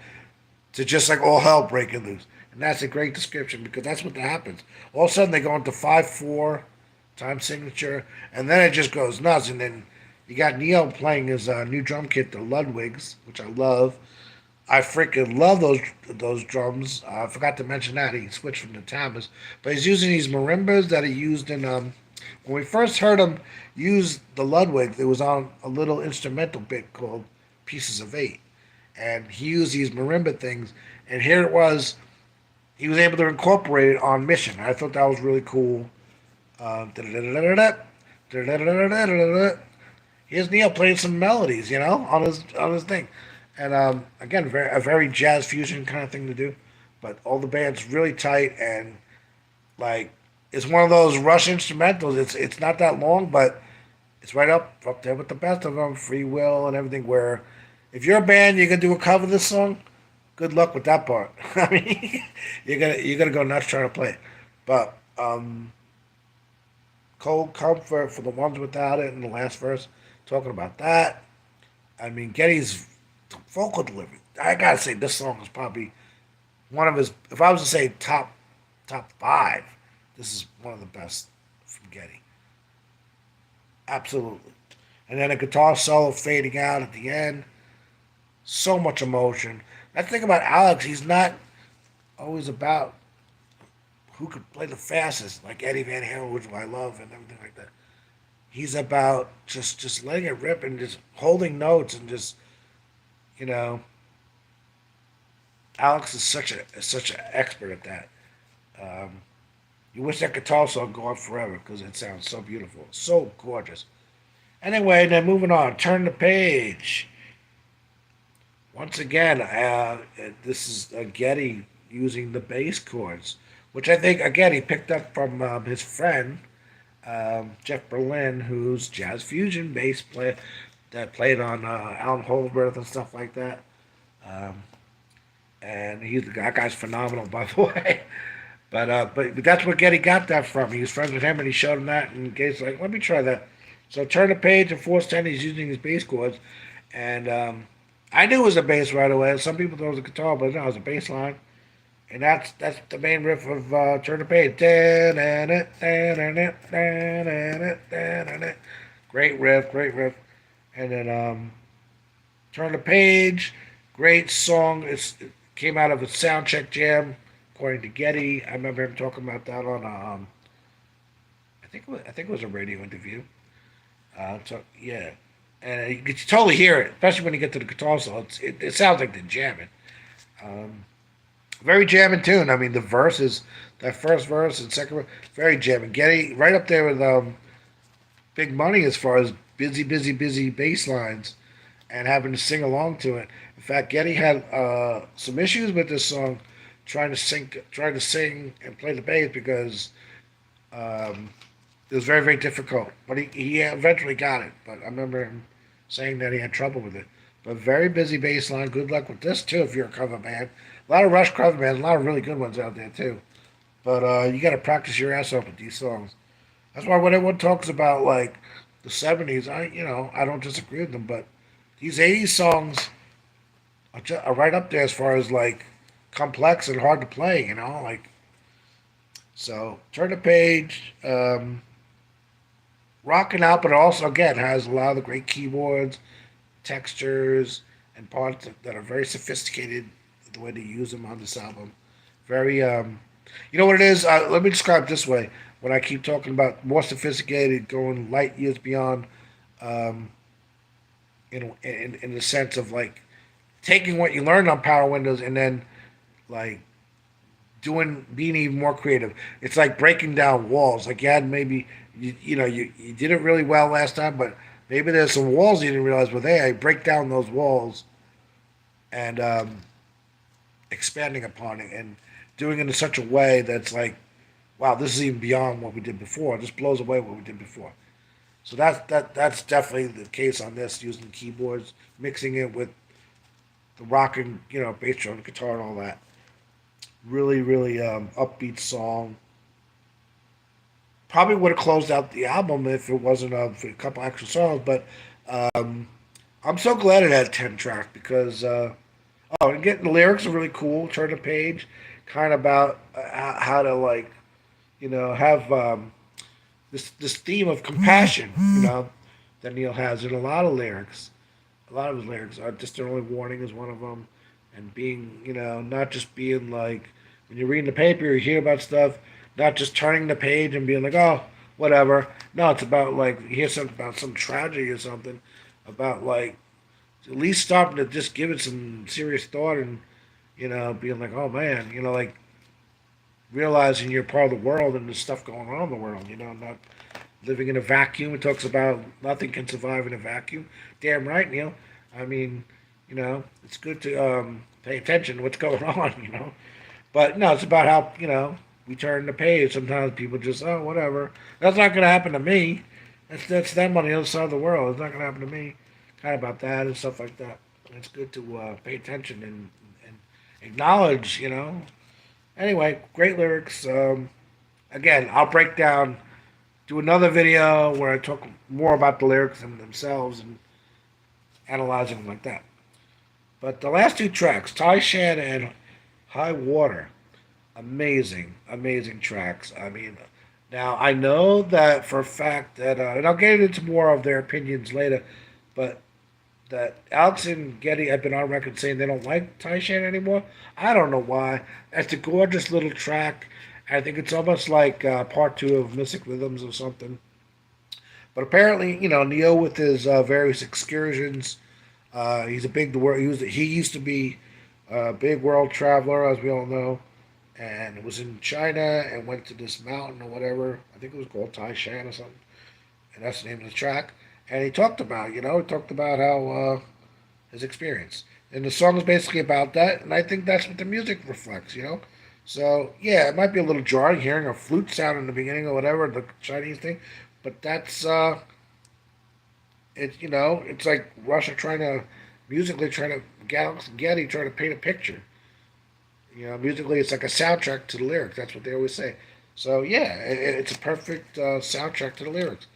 Speaker 1: to just like all hell breaking loose. And that's a great description because that's what happens. All of a sudden they go into 5/4 time signature, and then it just goes nuts. And then you got Neil playing his new drum kit, the Ludwigs, which I love. I freaking love those drums. I forgot to mention that he switched from the Tamas, but he's using these marimbas that he used in when we first heard him use the Ludwig. It was on a little instrumental bit called "Pieces of Eight," and he used these marimba things. And here it was, he was able to incorporate it on Mission. I thought that was really cool. Here's Neil playing some melodies, on his thing, and again, a very jazz fusion kind of thing to do, but all the band's really tight and like it's one of those Rush instrumentals. It's not that long, but it's right up there with the best of them, Free Will and everything. Where if you're a band, you're gonna do a cover of this song. Good luck with that part. I mean, you're gonna go nuts trying to play it, but Cold Comfort for the ones without it in the last verse, talking about that. I mean, Getty's vocal delivery. I gotta say, this song is probably one of his. If I was to say top five, this is one of the best from Getty. Absolutely. And then a guitar solo fading out at the end. So much emotion. That's the thing about Alex. He's not always about who could play the fastest, like Eddie Van Halen, which I love, and everything like that. He's about just letting it rip and just holding notes and just you know. Alex is such an expert at that. Um, you wish that guitar song go on forever because it sounds so beautiful, so gorgeous. Anyway, then moving on, turn the page. Once again, this is Getty using the bass chords, which I think again he picked up from his friend Jeff Berlin, who's jazz fusion bass player that played on Alan Holdsworth and stuff like that. Um, and that guy's phenomenal, by the way. But that's what Getty got that from. He was friends with him, and he showed him that, and Getty's like, "Let me try that." So turn the page and Force 10. He's using his bass chords, and I knew it was a bass right away. Some people thought it was a guitar, but no, it was a bass line, and that's the main riff of turn the page. Great riff, and then turn the page. Great song. It came out of a soundcheck jam, according to Getty. I remember him talking about that on I think it was a radio interview. So yeah, and you can totally hear it, especially when you get to the guitar solo. It sounds like they're jamming. Um, Very jamming tune. I mean, the verses, that first verse and second verse, very jamming. Getty right up there with Big Money as far as busy bass lines and having to sing along to it. In fact, Getty had some issues with this song, trying to sing and play the bass because um, it was very difficult. But he eventually got it. But I remember him saying that he had trouble with it. But very busy bass line. Good luck with this too if you're a cover band. A lot of Rush cover bands, a lot of really good ones out there too. But you got to practice your ass off with these songs. That's why when everyone talks about like the '70s, I don't disagree with them, but these '80s songs are right up there as far as like complex and hard to play. Like so. Turn the page, rocking out, but it also again has a lot of the great keyboards, textures, and parts that are very sophisticated. The way they use them on this album, very you know what it is? Let me describe it this way. When I keep talking about more sophisticated, going light years beyond, um, in the sense of like taking what you learned on Power Windows and then like being even more creative. It's like breaking down walls. Like you had maybe you did it really well last time, but maybe there's some walls you didn't realize were there. I break down those walls and expanding upon it and doing it in such a way that's like, wow, this is even beyond what we did before. This blows away what we did before. So that's definitely the case on this, using keyboards, mixing it with the rocking, bass drum, guitar, and all that. Really upbeat song. Probably would have closed out the album if it wasn't for a couple extra songs, but um, I'm so glad it had 10 tracks because oh, and getting the lyrics are really cool. Turn the page, kind of about how to like have this theme of compassion. That Neil has in a lot of lyrics. A lot of his lyrics are just their only warning is one of them, and being not just being like when you're reading the paper, you hear about stuff, not just turning the page and being like, oh, whatever. No, it's about like you hear something about some tragedy or something, about like at least stopping to just give it some serious thought and being like, oh man, like realizing you're part of the world and there's stuff going on in the world. Not living in a vacuum. It talks about nothing can survive in a vacuum. Damn right, Neil. I mean, it's good to pay attention to what's going on. But no, it's about how we turn the page. Sometimes people just whatever. That's not going to happen to me. That's them on the other side of the world. It's not going to happen to me. Kind of about that and stuff like that. It's good to pay attention and acknowledge. Anyway, great lyrics. Again, I'll break down do another video where I talk more about the lyrics and themselves and analyzing them like that. But the last two tracks, Tai Shan and High Water, amazing, amazing tracks. I mean, now I know that for a fact that, and I'll get into more of their opinions later, but that Alex and Getty have been on record saying they don't like Tai Shan anymore. I don't know why. It's a gorgeous little track. I think it's almost like part two of Mystic Rhythms or something. But apparently, Neo with his various excursions, he's a big world. He used to be a big world traveler, as we all know, and it was in China and went to this mountain or whatever. I think it was called Taishan or something, and that's the name of the track. And he talked about, how his experience, and the song is basically about that. And I think that's what the music reflects. So yeah, it might be a little jarring hearing a flute sound in the beginning or whatever, the Chinese thing, but that's it's like Russia trying to musically trying to Getty trying to paint a picture. Musically it's like a soundtrack to the lyrics. That's what they always say. So yeah, it's a perfect soundtrack to the lyrics,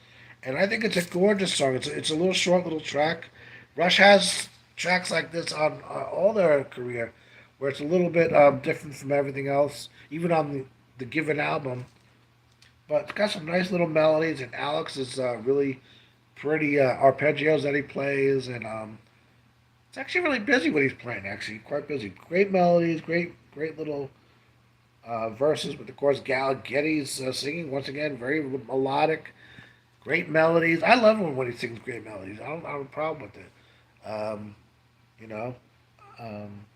Speaker 1: and I think it's a gorgeous song. It's a little short little track. Rush has tracks like this on all their career, where it's a little bit different from everything else, even on the given album. But it's got some nice little melodies, and Alex is really pretty arpeggios that he plays, and it's actually really busy when he's playing. Actually, quite busy. Great melodies, great little verses. But of course, Getty's singing once again, very melodic, great melodies. I love when he sings great melodies. I don't have a problem with it. You know, um,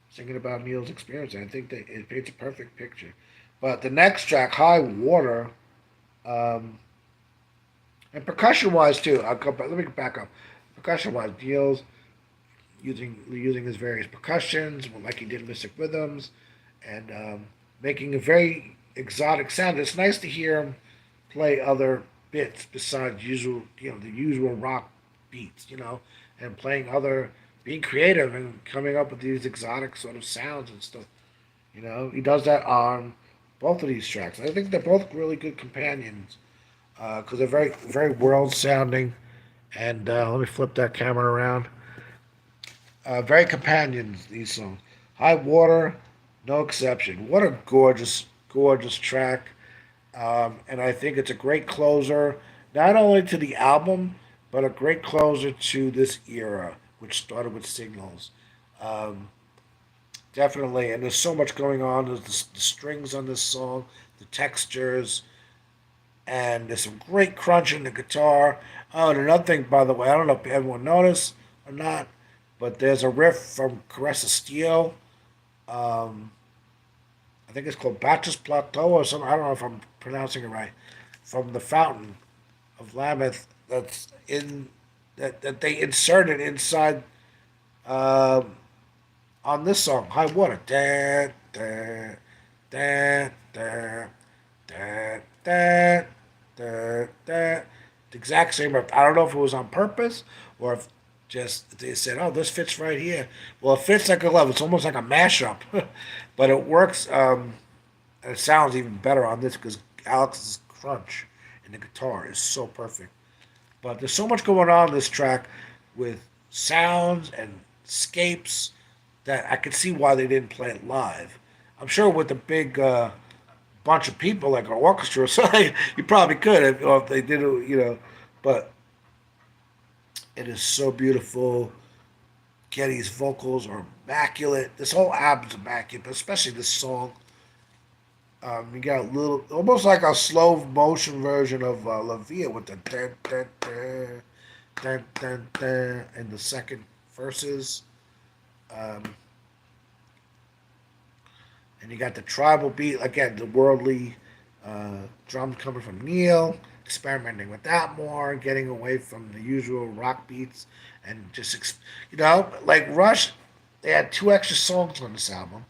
Speaker 1: singing about Neil's experience, I think that it paints a perfect picture. But the next track, High Water, um, and percussion wise too. Let me back up. Percussion wise, Neil's using his various percussions, like he did Mystic Rhythms, and making a very exotic sound. It's nice to hear him play other bits besides the usual rock beats, and playing other, being creative and coming up with these exotic sort of sounds and stuff. He does that on both of these tracks. I think they're both really good companions because they're very, very world sounding. And let me flip that camera around. Very companions, these songs. High Water, no exception. What a gorgeous, gorgeous track. And I think it's a great closer, not only to the album, but a great closer to this era, which started with Signals. Um, Definitely. And there's so much going on. There's the strings on this song, the textures, and there's some great crunch in the guitar. Oh, and another thing, by the way, I don't know if everyone noticed or not, but there's a riff from Caress of Steel. Um, I think it's called Batches Plateau or something. I don't know if I'm pronouncing it right. From the Fountain of Lambeth, that's in that they inserted inside uh, on this song, High Water. Da, da, da, da, da, da, da, da. The exact same riff. I don't know if it was on purpose or if just they said, "Oh, this fits right here." Well, it fits like a glove. It's almost like a mashup, but it works. And it sounds even better on this because Alex's crunch in the guitar is so perfect. But there's so much going on in this track with sounds and escapes that I could see why they didn't play it live. I'm sure with a big bunch of people like an orchestra or something, you probably could if they did it, But it is so beautiful. Getty's vocals are immaculate. This whole album's immaculate, but especially this song. You got a little, almost like a slow motion version of La Via with the dun, dun, dun, dun, dun, dun, and the second verses. Um, and you got the tribal beat, again, the worldly drum coming from Neil, experimenting with that more, getting away from the usual rock beats, and just, like Rush, they had two extra songs on this album,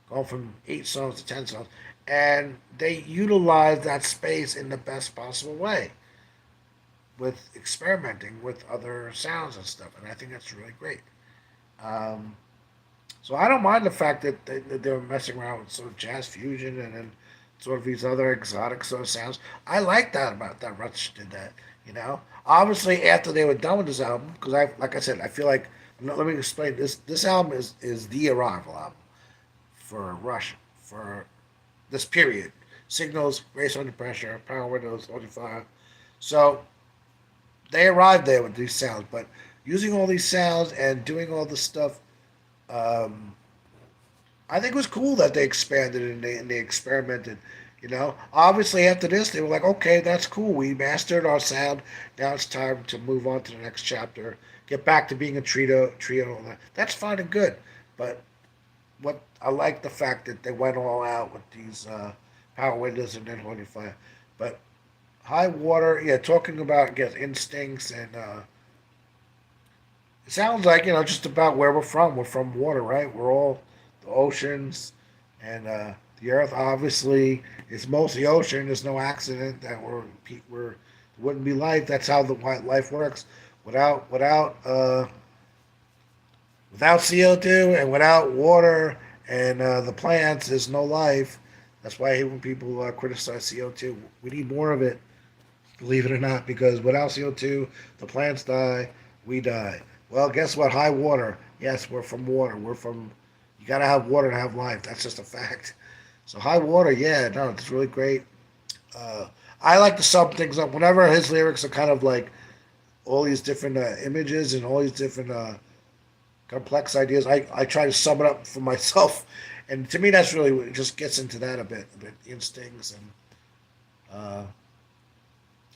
Speaker 1: going from 8 songs to 10 songs, and they utilized that space in the best possible way with experimenting with other sounds and stuff, and I think that's really great. Um, so I don't mind the fact that they were messing around with sort of jazz fusion and then sort of these other exotic sort of sounds. I like that about that Rush did that. Obviously after they were done with this album, because like I said, I feel like let me explain this. This album is the arrival album for Rush for this period. Signals, Race Under Pressure, Power Windows, 45. So they arrived there with these sounds, but using all these sounds and doing all this stuff, um, I think it was cool that they expanded and they experimented. Obviously after this they were like, okay, that's cool. We mastered our sound. Now it's time to move on to the next chapter. Get back to being a trio. And all that. That's fine and good, but what I like the fact that they went all out with these power windows and then 25. But high water, yeah, talking about instincts and it sounds like just about where we're from. We're from water, right? We're all the oceans, and the earth obviously is mostly ocean. There's no accident that we're wouldn't be life. That's how the life works. Without CO2 and without water and the plants, there's no life. That's why I hate when people criticize CO2. We need more of it, believe it or not, because without CO2, the plants die, we die. Well, guess what? High water. Yes, we're from water. You got to have water to have life. That's just a fact. So high water, yeah, no, it's really great. I like to sum things up. Whenever his lyrics are kind of like all these different images and all these different complex ideas, I try to sum it up for myself. And to me, that's really it just gets into that a bit instincts and uh,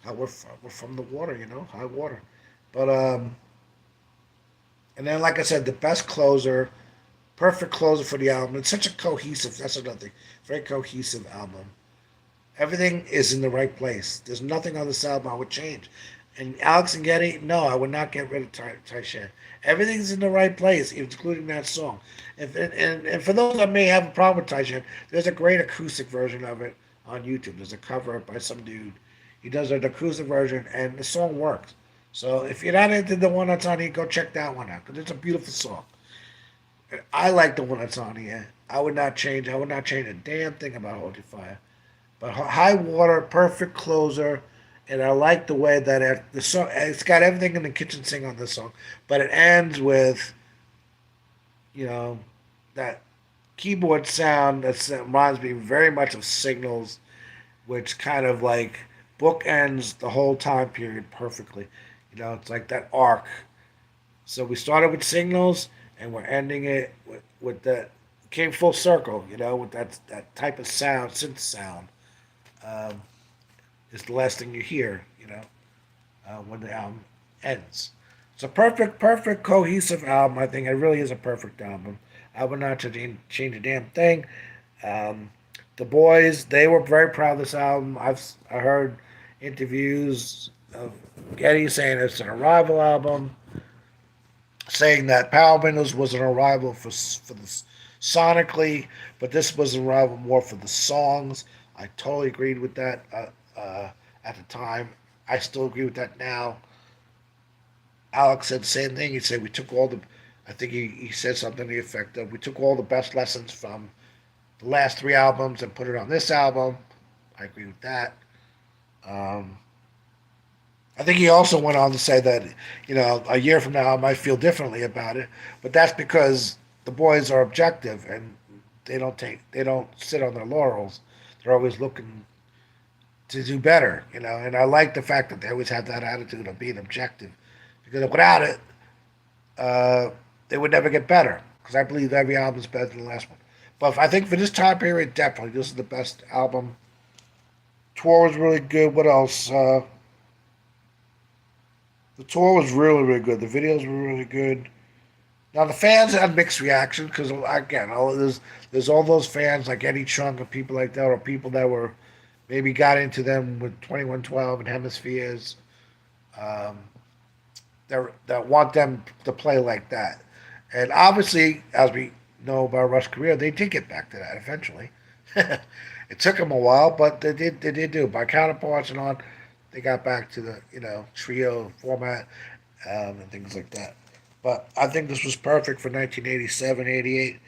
Speaker 1: how we're from the water, high water. But and then like I said, the best closer, perfect closer for the album. It's such a cohesive. That's another thing. Very cohesive album. Everything is in the right place. There's nothing on this album I would change. And Alex and Getty, no, I would not get rid of Taishan. Everything's in the right place, including that song. And for those that may have a problem with Taishan, there's a great acoustic version of it on YouTube. There's a cover by some dude. He does an acoustic version, and the song works. So if you're not into the one that's on here, go check that one out because it's a beautiful song. I like the one that's on here. I would not change. I would not change a damn thing about Hold Your Fire. But High Water, perfect closer, and I like the way that the song. It's got everything in the kitchen sink on this song, but it ends with, you know, that keyboard sound that reminds me very much of Signals, which kind of like bookends the whole time period perfectly. It's like that arc. So we started with Signals, and we're ending it with that. Came full circle, with that type of sound, synth sound. Um, is the last thing you hear, when the album ends. It's a perfect, cohesive album. I think it really is a perfect album. I would not change a damn thing. Um, the boys, they were very proud of this album. I heard interviews of Getty saying it's an arrival album, saying that Power Windows was an arrival for the sonically, but this was an arrival more for the songs. I totally agreed with that at the time. I still agree with that now. Alex said the same thing. He said we took all the. I think he said something to the effect of we took all the best lessons from the last three albums and put it on this album. I agree with that. Um, I think he also went on to say that, a year from now I might feel differently about it, but that's because the boys are objective and they don't sit on their laurels. They're always looking to do better, And I like the fact that they always have that attitude of being objective, because without it, uh, they would never get better. Because I believe every album is better than the last one. But I think for this time period, definitely this is the best album. Tour was really good. What else? The tour was really, really good. The videos were really good. Now the fans had mixed reactions because again, there's all those fans like Eddie Trunk and people like that, or people that were maybe got into them with 2112 and Hemispheres, um, that want them to play like that. And obviously, as we know about Rush's career, they did get back to that eventually. It took them a while, but they did. They did do it. By counterparts and on, they got back to the trio format, and things like that. But I think this was perfect for 1987, 88,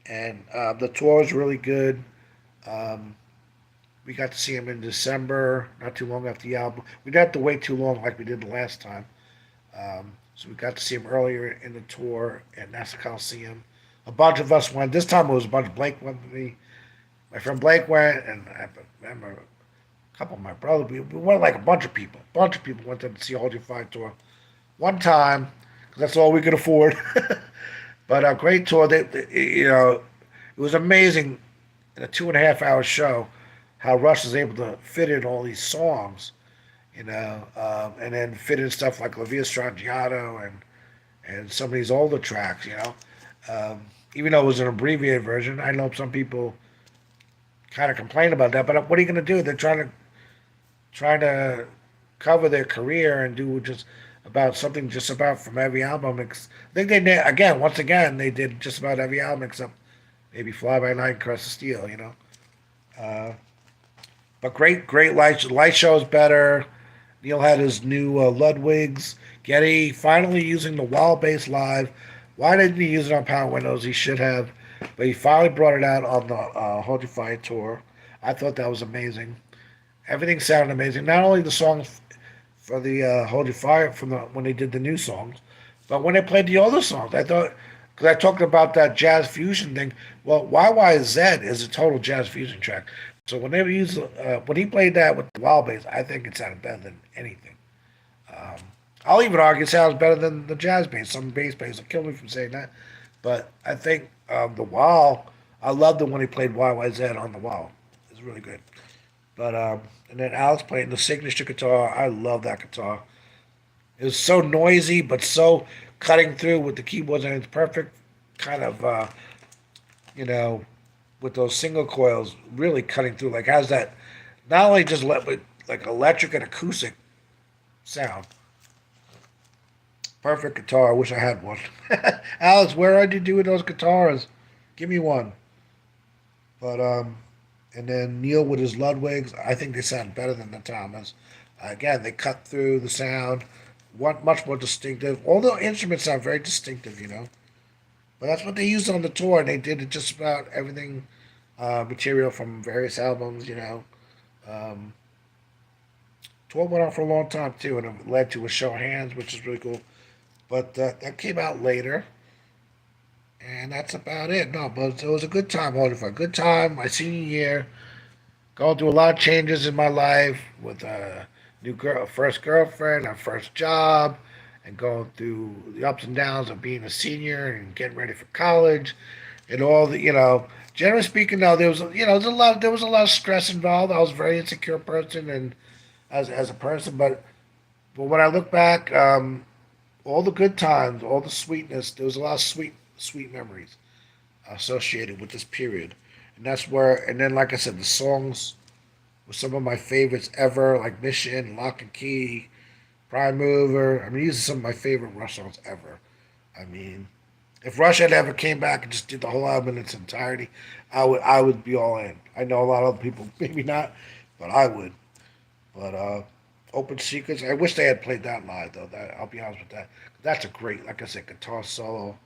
Speaker 1: and the tour was really good. Um, we got to see him in December, not too long after the album. We didn't have to wait too long like we did the last time. So we got to see him earlier in the tour at Nassau Coliseum. A bunch of us went. This time it was a bunch. Blake went with me. My friend Blake went, and I remember a couple of my brothers. We went like a bunch of people. A bunch of people went to see Hold Your Fire tour one time because that's all we could afford. But a great tour. It was amazing in a 2.5 hour show how Rush was able to fit in all these songs, and then fit in stuff like La Via Strangiato and some of these older tracks. Even though it was an abbreviated version, I know some people kind of complain about that. But what are you going to do? They're trying to cover their career and do just about from every album. I think they did again. Once again, they did just about every album except maybe Fly By Night, Caress of Steel. Uh, but great light shows better. Neil had his new Ludwigs. Geddy finally using the wall bass live. Why didn't he use it on Power Windows? He should have. But he finally brought it out on the Hold Your Fire tour. I thought that was amazing. Everything sounded amazing. Not only the songs for the Hold Your Fire from when they did the new songs, but when they played the older songs, I thought, because I talked about that jazz fusion thing. Well, YYZ is a total jazz fusion track. So when he played that with the wild bass, I think it sounded better than anything. Um, I'll even argue it sounds better than the jazz bass. Some bass players will kill me for saying that, but I think the wall. I loved it when he played YYZ on the wall. It's really good. But and then Alex playing the signature guitar. I love that guitar. It was so noisy, but so cutting through with the keyboards, and it's perfect kind of you know with those single coils really cutting through. Like has that not only but like electric and acoustic sound. Perfect guitar. I wish I had one. Alex, where are you doing those guitars? Give me one. But and then Neil with his Ludwigs. I think they sound better than the Thomas. Again, they cut through the sound. What much more distinctive. All the instruments sound very distinctive. But that's what they used on the tour, and they did it just about everything, material from various albums. Um, Tour went on for a long time too, and it led to a show of hands, which is really cool. But that came out later, and that's about it. No, but it was a good time, holding for a good time. My senior year, going through a lot of changes in my life with a first girlfriend, a first job, and going through the ups and downs of being a senior and getting ready for college, and all the. Generally speaking, though, there was a lot of stress involved. I was a very insecure person, and as a person, but when I look back, all the good times, all the sweetness, there was a lot of sweet memories associated with this period, and that's where. And then, like I said, the songs were some of my favorites ever, like Mission, Lock and Key, Prime Mover. I mean, these are some of my favorite Rush songs ever. I mean, if Rush had ever came back and just did the whole album in its entirety, I would be all in. I know a lot of other people maybe not, but I would. But Open Secrets, I wish they had played that live though. That I'll be honest with that. That's a great, like I said, guitar solo.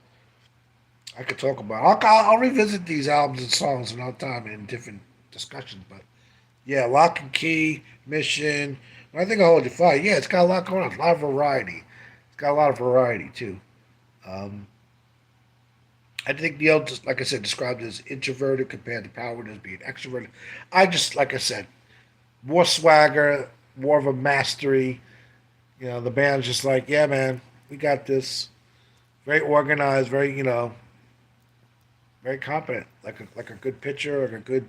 Speaker 1: I could talk about. I'll revisit these albums and songs another time in different discussions. But yeah, Lock and Key, Mission, When I think of Hold Your Fire, yeah, it's got a lot going on. A lot of variety. It's got a lot of variety too. Um, I think Neil, just like I said, described as introverted compared to Power as being extroverted. I just, like I said, more swagger, more of a mastery. The band's just like, yeah, man, we got this. Very organized, very, very competent, like a good pitcher or a good,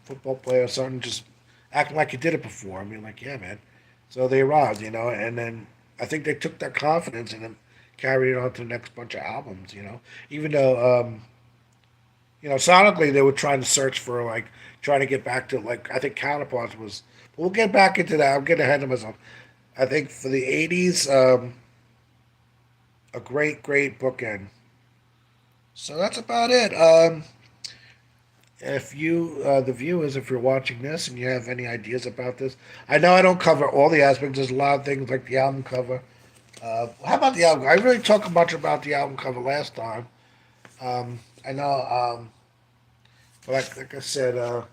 Speaker 1: football player or something. Just acting like you did it before. I mean, like, yeah, man. So they arrived, and then I think they took that confidence and then carried it on to the next bunch of albums. Even though, sonically they were trying to search for like trying to get back to like I think Counterparts was. But we'll get back into that. I'm getting ahead of myself. I think for the '80s, a great, great bookend. So that's about it. If you, the viewers, if you're watching this and you have any ideas about this, I know I don't cover all the aspects. There's a lot of things like the album cover. How about the album? I really talked much about the album cover last time. I know, but like I said,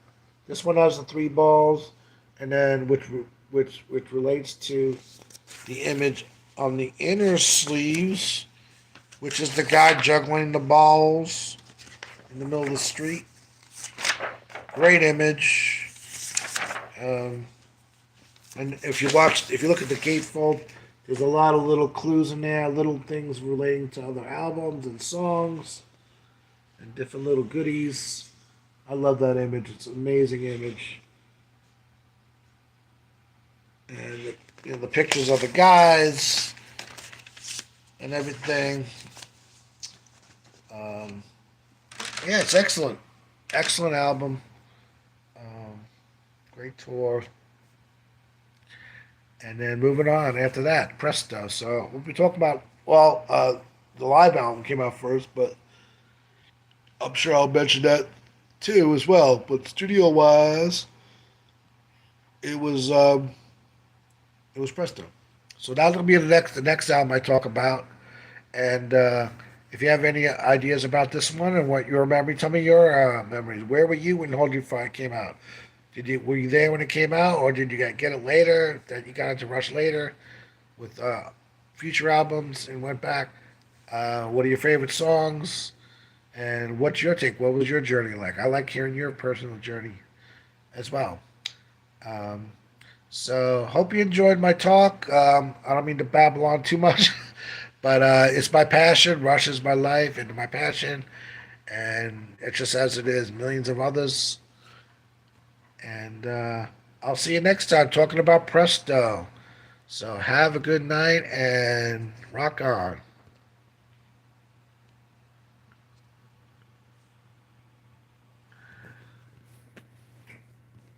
Speaker 1: this one has the three balls, and then which relates to the image on the inner sleeves, which is the guy juggling the balls in the middle of the street. Great image. Um, and if you look at the gatefold, there's a lot of little clues in there, little things relating to other albums and songs, and different little goodies. I love that image. It's an amazing image. And the pictures of the guys and everything. Um, yeah, it's excellent. Excellent album. Um, Great tour. And then moving on after that, Presto. So we'll be talking about, well, the live album came out first, but I'm sure I'll mention that too as well. But studio wise, it was um, it was Presto. So that'll be the next album I talk about. And if you have any ideas about this one and what you remember, tell me your memories. Where were you when Hold Your Fire came out? Were you there when it came out, or did you get it later? That you got into Rush later with future albums and went back? What are your favorite songs? And what's your take? What was your journey like? I like hearing your personal journey as well. Um, so hope you enjoyed my talk. I don't mean to babble on too much, but it's my passion. Rush is my life and my passion, and it's just as it is. Millions of others, and I'll see you next time talking about Presto. So have a good night and rock on.